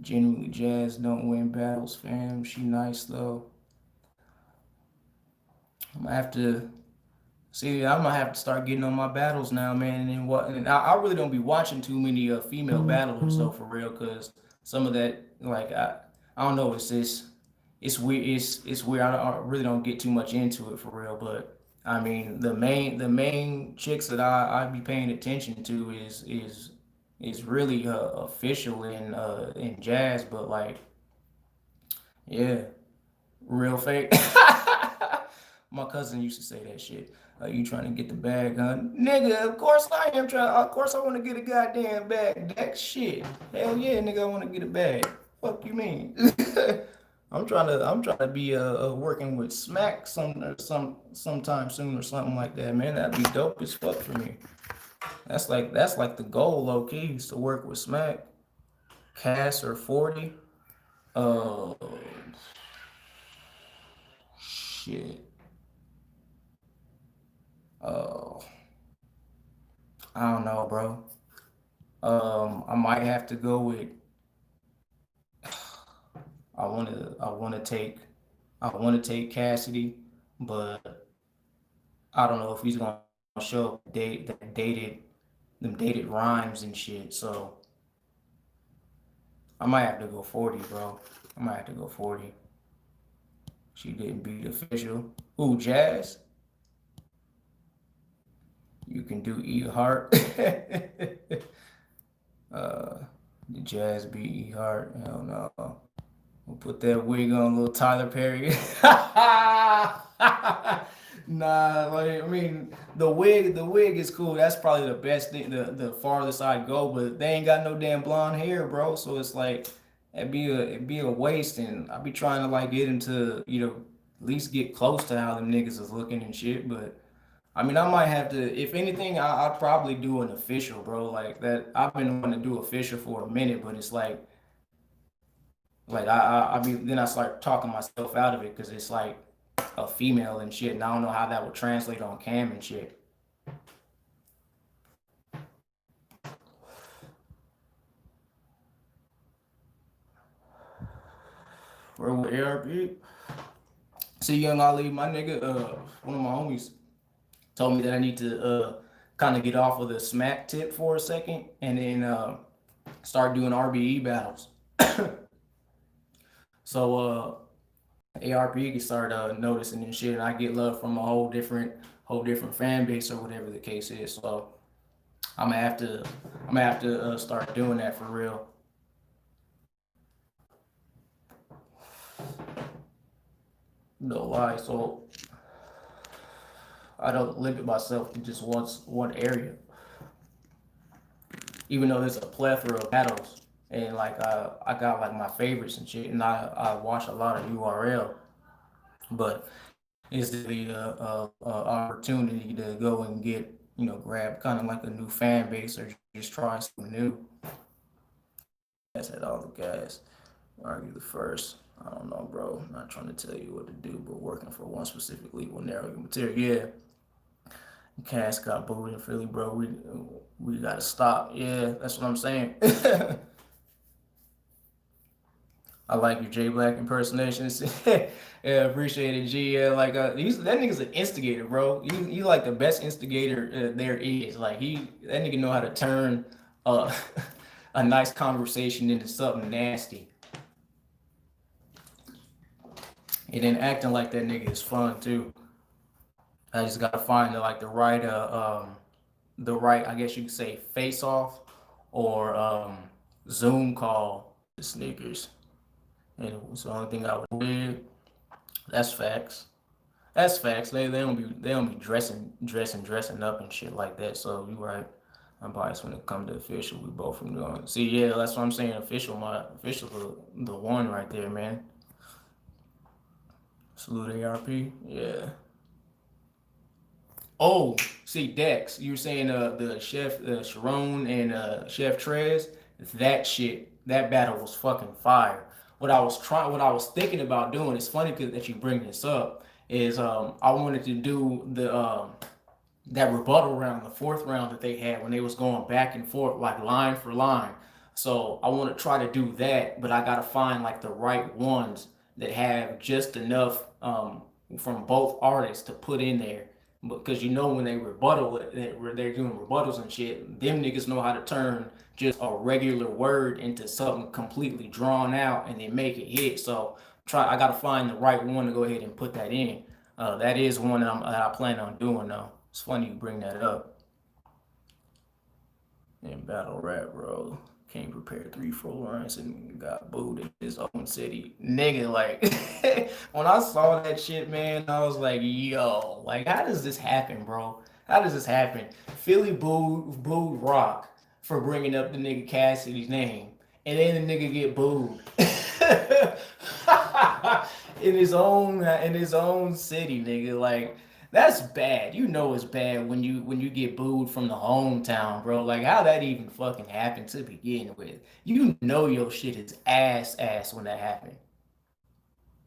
Speaker 1: Genuinely, Jazz don't win battles, fam. She nice though. I'm gonna have to see. I'm gonna have to start getting on my battles now, man. And what? And I really don't be watching too many female battlers though, for real, cause some of that, like I don't know. It's weird. It's weird. I really don't get too much into it for real, but I mean the main chicks that I be paying attention to is really official in jazz, but like yeah, real fake. My cousin used to say that shit. You trying to get the bag, huh? Nigga, of course I am trying. Of course I want to get a goddamn bag. That shit. Hell yeah, nigga, I want to get a bag. Fuck you mean? I'm trying to be working with Smack sometime soon or something like that, man. That'd be dope as fuck for me. That's like the goal, low key, is to work with Smack, Cass or 40. Uh, shit. Uh, I don't know, bro. I might have to go with. I want to take Cassidy, but I don't know if he's gonna show up them dated rhymes and shit. So I might have to go 40, bro. I might have to go 40. She didn't beat official. Ooh, Jazz, you can do E Heart. uh, the Jazz beat E Heart. Hell no. We'll put that wig on, little Tyler Perry. Nah, like I mean, the wig is cool. That's probably the best thing, the farthest I'd go. But they ain't got no damn blonde hair, bro. So it's like it'd be a waste, and I'd be trying to like get into at least get close to how them niggas is looking and shit. But I mean, I might have to. If anything, I'd probably do an official, bro. Like that. I've been wanting to do official for a minute, but it's like I mean, then I start talking myself out of it because it's like a female and shit, and I don't know how that would translate on cam and shit. Where with ARP? See, Young Ali, my nigga, one of my homies told me that I need to kind of get off of the smack tip for a second and then start doing RBE battles. So ARP can start noticing and shit, and I get love from a whole different fan base or whatever the case is. So I'm gonna have to start doing that for real. No lie. So I don't limit myself to just one area, even though there's a plethora of battles. And like I got like my favorites and shit, and I watch a lot of URL, but it's the opportunity to go and get grab kind of like a new fan base or just try something new. That's at all the guys argue the first. I don't know, bro. I'm not trying to tell you what to do, but working for one specifically will narrow your material. Yeah, Cass got booed in Philly, bro. We gotta stop. Yeah, that's what I'm saying. I like your J Black impersonations. Yeah, appreciate it, G. Yeah, like that nigga's an instigator, bro. You like the best instigator there is. Like that nigga know how to turn uh, a nice conversation into something nasty. And then acting like that nigga is fun too. I just gotta find the right, I guess you could say, face off or Zoom call the sneakers. And it's the only thing I would do. That's facts. That's facts. They don't be dressing up and shit like that. So you right. I'm biased when it comes to official. We both from going. See, yeah, that's what I'm saying. Official, the one right there, man. Salute ARP. Yeah. Oh, see, Dex, you were saying the chef Sharon and Chef Trez. That shit, that battle was fucking fire. What I was thinking about doing. It's funny that you bring this up. Is I wanted to do the that rebuttal round, the fourth round that they had when they was going back and forth like line for line. So I want to try to do that, but I gotta find like the right ones that have just enough from both artists to put in there. Because when they rebuttal, they're doing rebuttals and shit. Them niggas know how to turn just a regular word into something completely drawn out and then make it hit. So I gotta find the right one to go ahead and put that in. That is one that I plan on doing though. It's funny you bring that up. In battle rap, bro. Can't prepare 3-4 lines and got booed in his own city. Nigga, like, when I saw that shit, man, I was like, yo, like, how does this happen, bro? How does this happen? Philly booed Rock for bringing up the nigga Cassidy's name, and then the nigga get booed in his own city, nigga. Like, that's bad. You know it's bad when you get booed from the hometown, bro. Like how that even fucking happened to begin with. You know your shit is ass when that happened.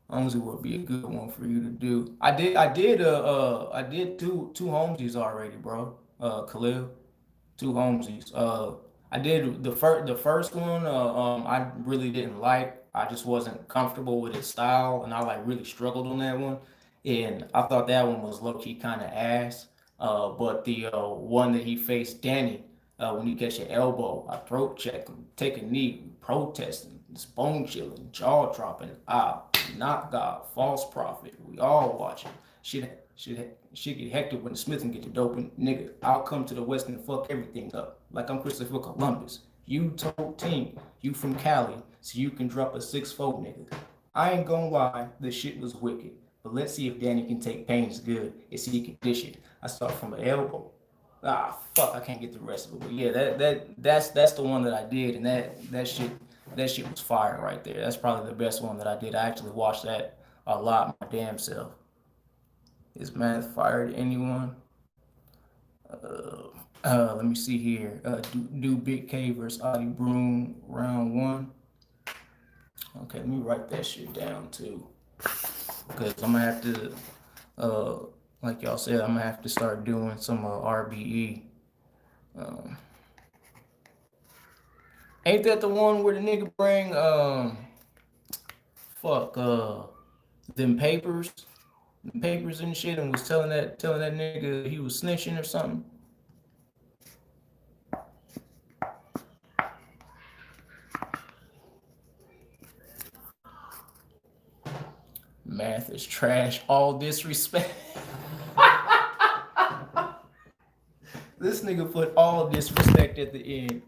Speaker 1: Holmesy would be a good one for you to do. I did two Holmesies already, bro. Khalil, two Holmesies. I did the first one. I really didn't like. I just wasn't comfortable with his style, and I like really struggled on that one. And I thought that one was low key kind of ass. But the one that he faced Danny, when you catch your elbow, I throat check him, take a knee, protesting, bone chilling, jaw dropping, not God, false prophet. We all watching. Shit get hectic when Smith and get the dope and nigga. I'll come to the West and fuck everything up. Like I'm Christopher Columbus. You told team, you from Cali, so you can drop a 6'4", nigga. I ain't gonna lie, the shit was wicked. But let's see if Danny can take pains good and see he can dish it. I start from an elbow. Fuck, I can't get the rest of it. But yeah, that's the one that I did, and that shit was fire right there. That's probably the best one that I did. I actually watched that a lot my damn self. Is math fired anyone? Let me see here. Do Big K versus Adi Broom round one. Okay, let me write that shit down too, because I'm gonna have to, like y'all said, I'm gonna have to start doing some RBE. Ain't that the one where the nigga bring fuck them papers? papers and shit and was telling that nigga he was snitching or something. Math is trash. All disrespect. This nigga put all disrespect at the end.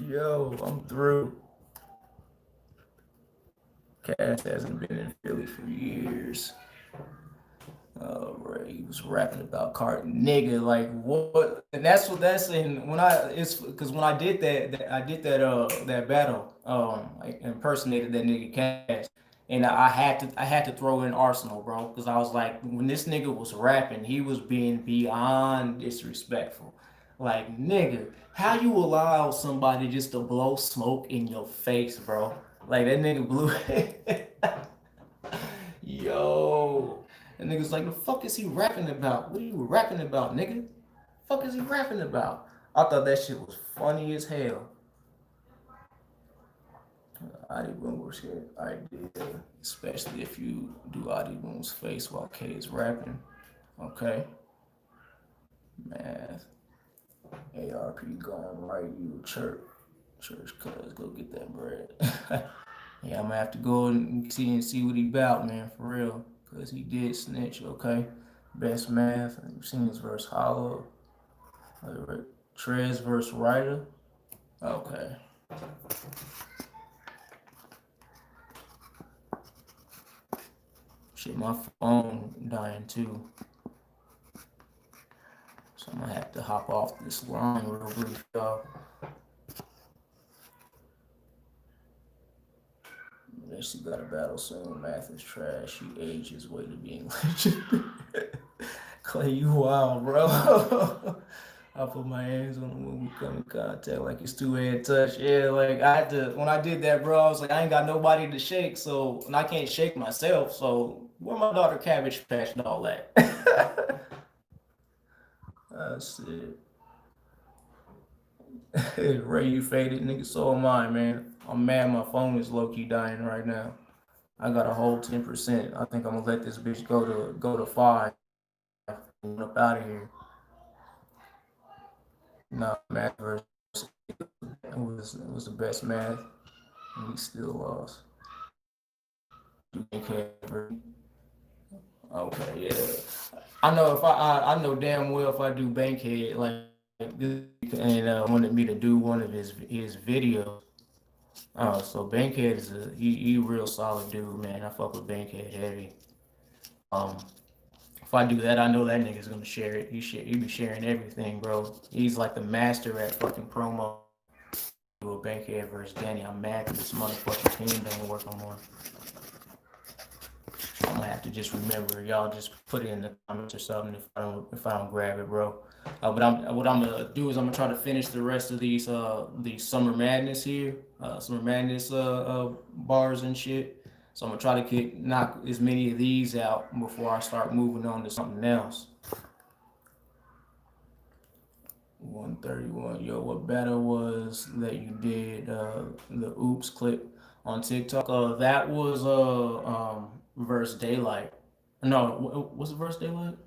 Speaker 1: Yo, I'm through. Cass hasn't been in Philly for years. Right, he was rapping about Carton, nigga. Like what? And that's in when it's because when I did that battle, I impersonated that nigga Cass, and I had to throw in Arsenal, bro, because I was like, when this nigga was rapping, he was being beyond disrespectful. Like nigga, how you allow somebody just to blow smoke in your face, bro? Like that nigga blew. Yo. And niggas like, the fuck is he rapping about? What are you rapping about, nigga? Fuck is he rapping about? I thought that shit was funny as hell. Adi Boom was here. I did. Especially if you do Adi Boom's face while K is rapping. Okay. Math. ARP going right, you church cuz go get that bread. Yeah, I'm gonna have to go and see what he about, man, for real. Cause he did snitch, okay? Best math. You've seen his verse Hollow. Trez verse Ryder. Okay. Shit, my phone dying too. So I'm gonna have to hop off this line real brief, y'all. She got a battle soon. Math is trash. He aged his way to being legend. Clay, you wild, bro. I put my hands on him when we come in contact, like it's two-hand touch. Yeah, like I had to when I did that, bro. I was like, I ain't got nobody to shake, so and I can't shake myself. So where my daughter Cabbage Patch and all that? That's it. Ray, you faded, nigga. So am I, man. I'm mad my phone is low-key dying right now. I got a whole 10%. I think I'm gonna let this bitch go to 5. I'm up out of here. No, math versus it was the best math, and he still lost. Okay, yeah. I know if I know damn well if I do Bankhead like and wanted me to do one of his videos. So Bankhead is he real solid dude, man. I fuck with Bankhead heavy. Um, if I do that, I know that nigga's gonna share it. He be sharing everything, bro. He's like the master at fucking promo. Do a Bankhead versus Danny. I'm mad that this motherfucking team don't work no more. I'm gonna have to just remember. Y'all just put it in the comments or something if I don't grab it, bro. But what I'm gonna do is I'm gonna try to finish the rest of these Summer Madness here, Summer Madness bars and shit. So I'm gonna try to knock as many of these out before I start moving on to something else. 131. Yo, what battle was that you did the oops clip on TikTok? That was verse Daylight. No, was it verse Daylight?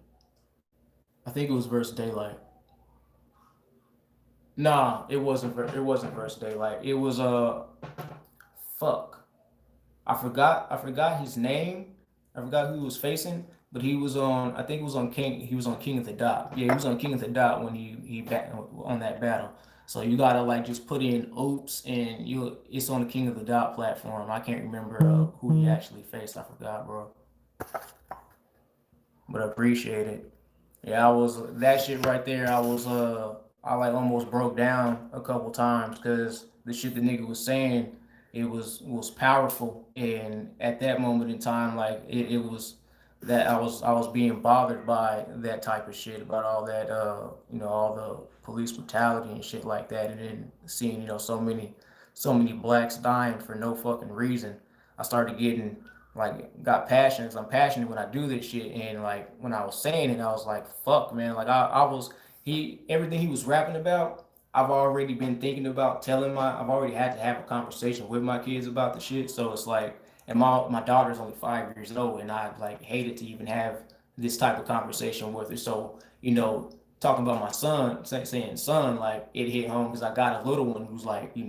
Speaker 1: I think it was verse Daylight. Nah, it wasn't. It wasn't verse Daylight. It was fuck. I forgot his name. I forgot who he was facing, but he was on. I think it was on King. He was on King of the Dot. Yeah, he was on King of the Dot when he back on that battle. So you gotta like just put in oops and it's on the King of the Dot platform. I can't remember who he actually faced. I forgot, bro. But I appreciate it. Yeah, I was that shit right there. I like almost broke down a couple times because the shit the nigga was saying it was powerful, and at that moment in time, like it was that I was being bothered by that type of shit about all that all the police brutality and shit like that, and then seeing so many blacks dying for no fucking reason. I started getting got passionate 'cause I'm passionate when I do this shit, and like when I was saying it, I was like, fuck, man, like I was everything he was rapping about. I've already been thinking about I've already had to have a conversation with my kids about the shit. So it's like And my daughter's only 5 years old, and I like hated to even have this type of conversation with her. So talking about my son, saying son, like it hit home because I got a little one who's like, he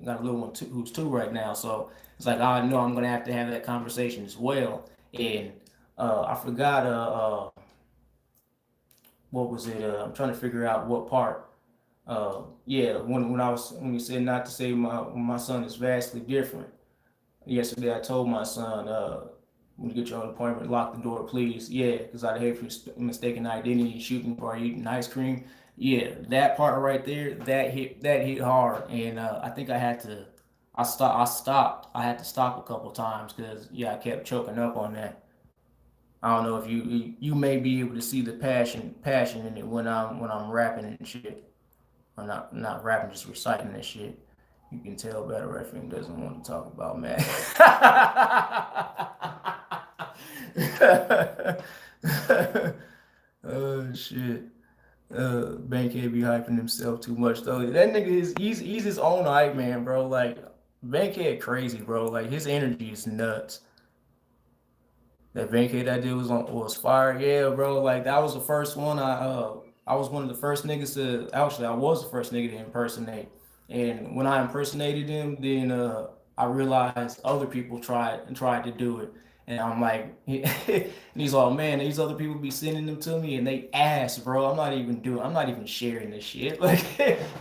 Speaker 1: got a little one who's 2 right now. So it's like I know I'm gonna have to have that conversation as well. And I forgot what was it? I'm trying to figure out what part. Yeah, when you said not to say my son is vastly different. Yesterday I told my son, when you get your own appointment, lock the door, please. Yeah, because I'd hate for mistaken identity, shooting or eating ice cream. Yeah, that part right there, that hit hard, and I think I had to, I had to stop a couple times because yeah, I kept choking up on that. I don't know if you may be able to see the passion in it when I'm rapping and shit. Or not rapping, just reciting that shit. You can tell Battle Referee doesn't want to talk about Matt. Oh shit. Bankhead be hyping himself too much though. That nigga he's his own hype man, bro. Like Bankhead crazy, bro. Like his energy is nuts. That Bankhead I did was fire. Yeah, bro. Like that was the first one I was one of the first niggas to actually I was the first nigga to impersonate. And when I impersonated him, then I realized other people tried to do it. And I'm like, and he's all, man, these other people be sending them to me and they ask, bro. I'm not even sharing this shit. Like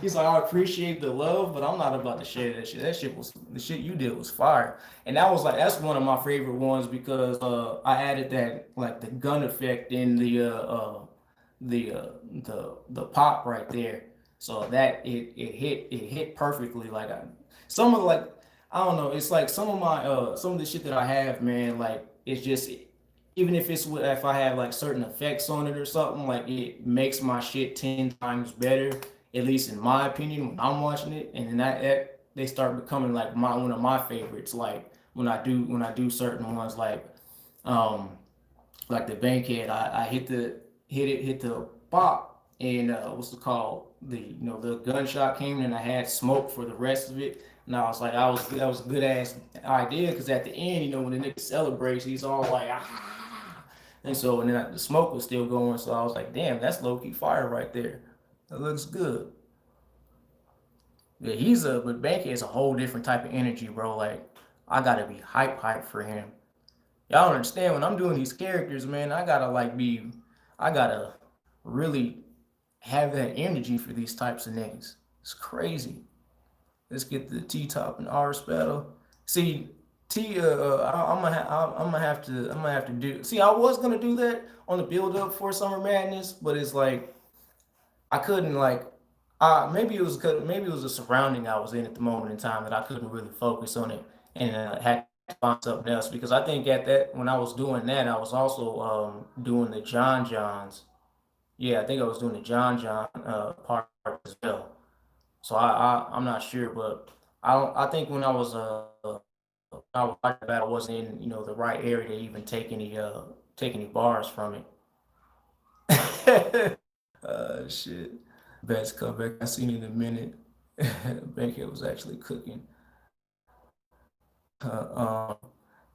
Speaker 1: he's like, I appreciate the love, but I'm not about to share that shit. That shit was the shit you did was fire. And that's one of my favorite ones because I added that like the gun effect in the pop right there. So that it hit perfectly. Like some of like I don't know. It's like some of the shit that I have, man. Like it's just even if I have like certain effects on it or something, like it makes my shit 10 times better. At least in my opinion, when I'm watching it, and then that they start becoming like my one of my favorites. Like when I do certain ones, um like the Bankhead, I hit the pop, and what's it called? The gunshot came and I had smoke for the rest of it. And I was like, that was a good ass idea because at the end, when the nigga celebrates, he's all like, ah. And then the smoke was still going, so I was like, damn, that's low key fire right there. That looks good. Yeah, but Banky is a whole different type of energy, bro. Like, I gotta be hype for him. Y'all don't understand when I'm doing these characters, man. I gotta really have that energy for these types of niggas. It's crazy. Let's get the T top and R battle. See, I'm gonna have to do. See, I was gonna do that on the build up for Summer Madness, but it's like I couldn't like. Maybe it was the surrounding I was in at the moment in time that I couldn't really focus on it and had to find something else because I think at that when I was doing that I was also doing the John Johns. Yeah, I think I was doing the John John part as well. So I'm not sure, but I think when I was watching that I wasn't in the right area to even take any bars from it. Shit. Best comeback I seen in a minute. Bankhead was actually cooking. Uh,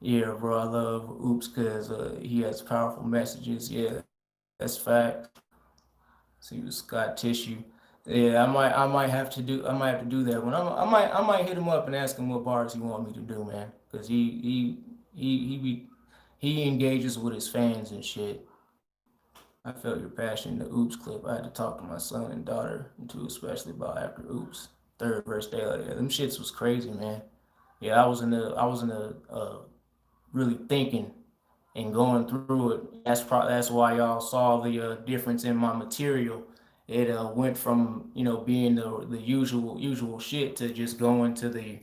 Speaker 1: yeah, bro, I love Oops because he has powerful messages. Yeah, that's fact. So he was Scott Tissue. Yeah, I might have to do that one. I might hit him up and ask him what bars he want me to do, man, because he engages with his fans and shit. I felt your passion in the Oops clip. I had to talk to my son and daughter, too, especially about after Oops. Third verse day, like, yeah, them shits was crazy, man. Yeah, I was in the really thinking and going through it. That's why y'all saw the difference in my material. It went from being the usual shit to just going to the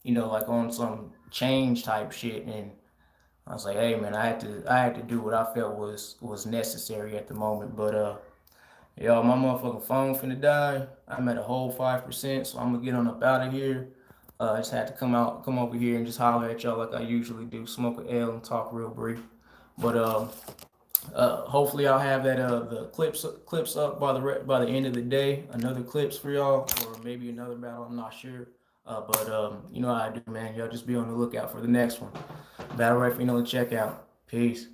Speaker 1: like on some change type shit. And I was like, hey man, I had to do what I felt was necessary at the moment. But yo, my motherfucking phone finna die. I'm at a whole 5%, so I'm gonna get on up out of here. I just had to come over here and just holler at y'all like I usually do, smoke a L and talk real brief. But hopefully I'll have that the clips up by the end of the day. Another clips for y'all, or maybe another battle. I'm not sure. But you know how I do, man. Y'all just be on the lookout for the next one. Battle Rap, check out. Peace.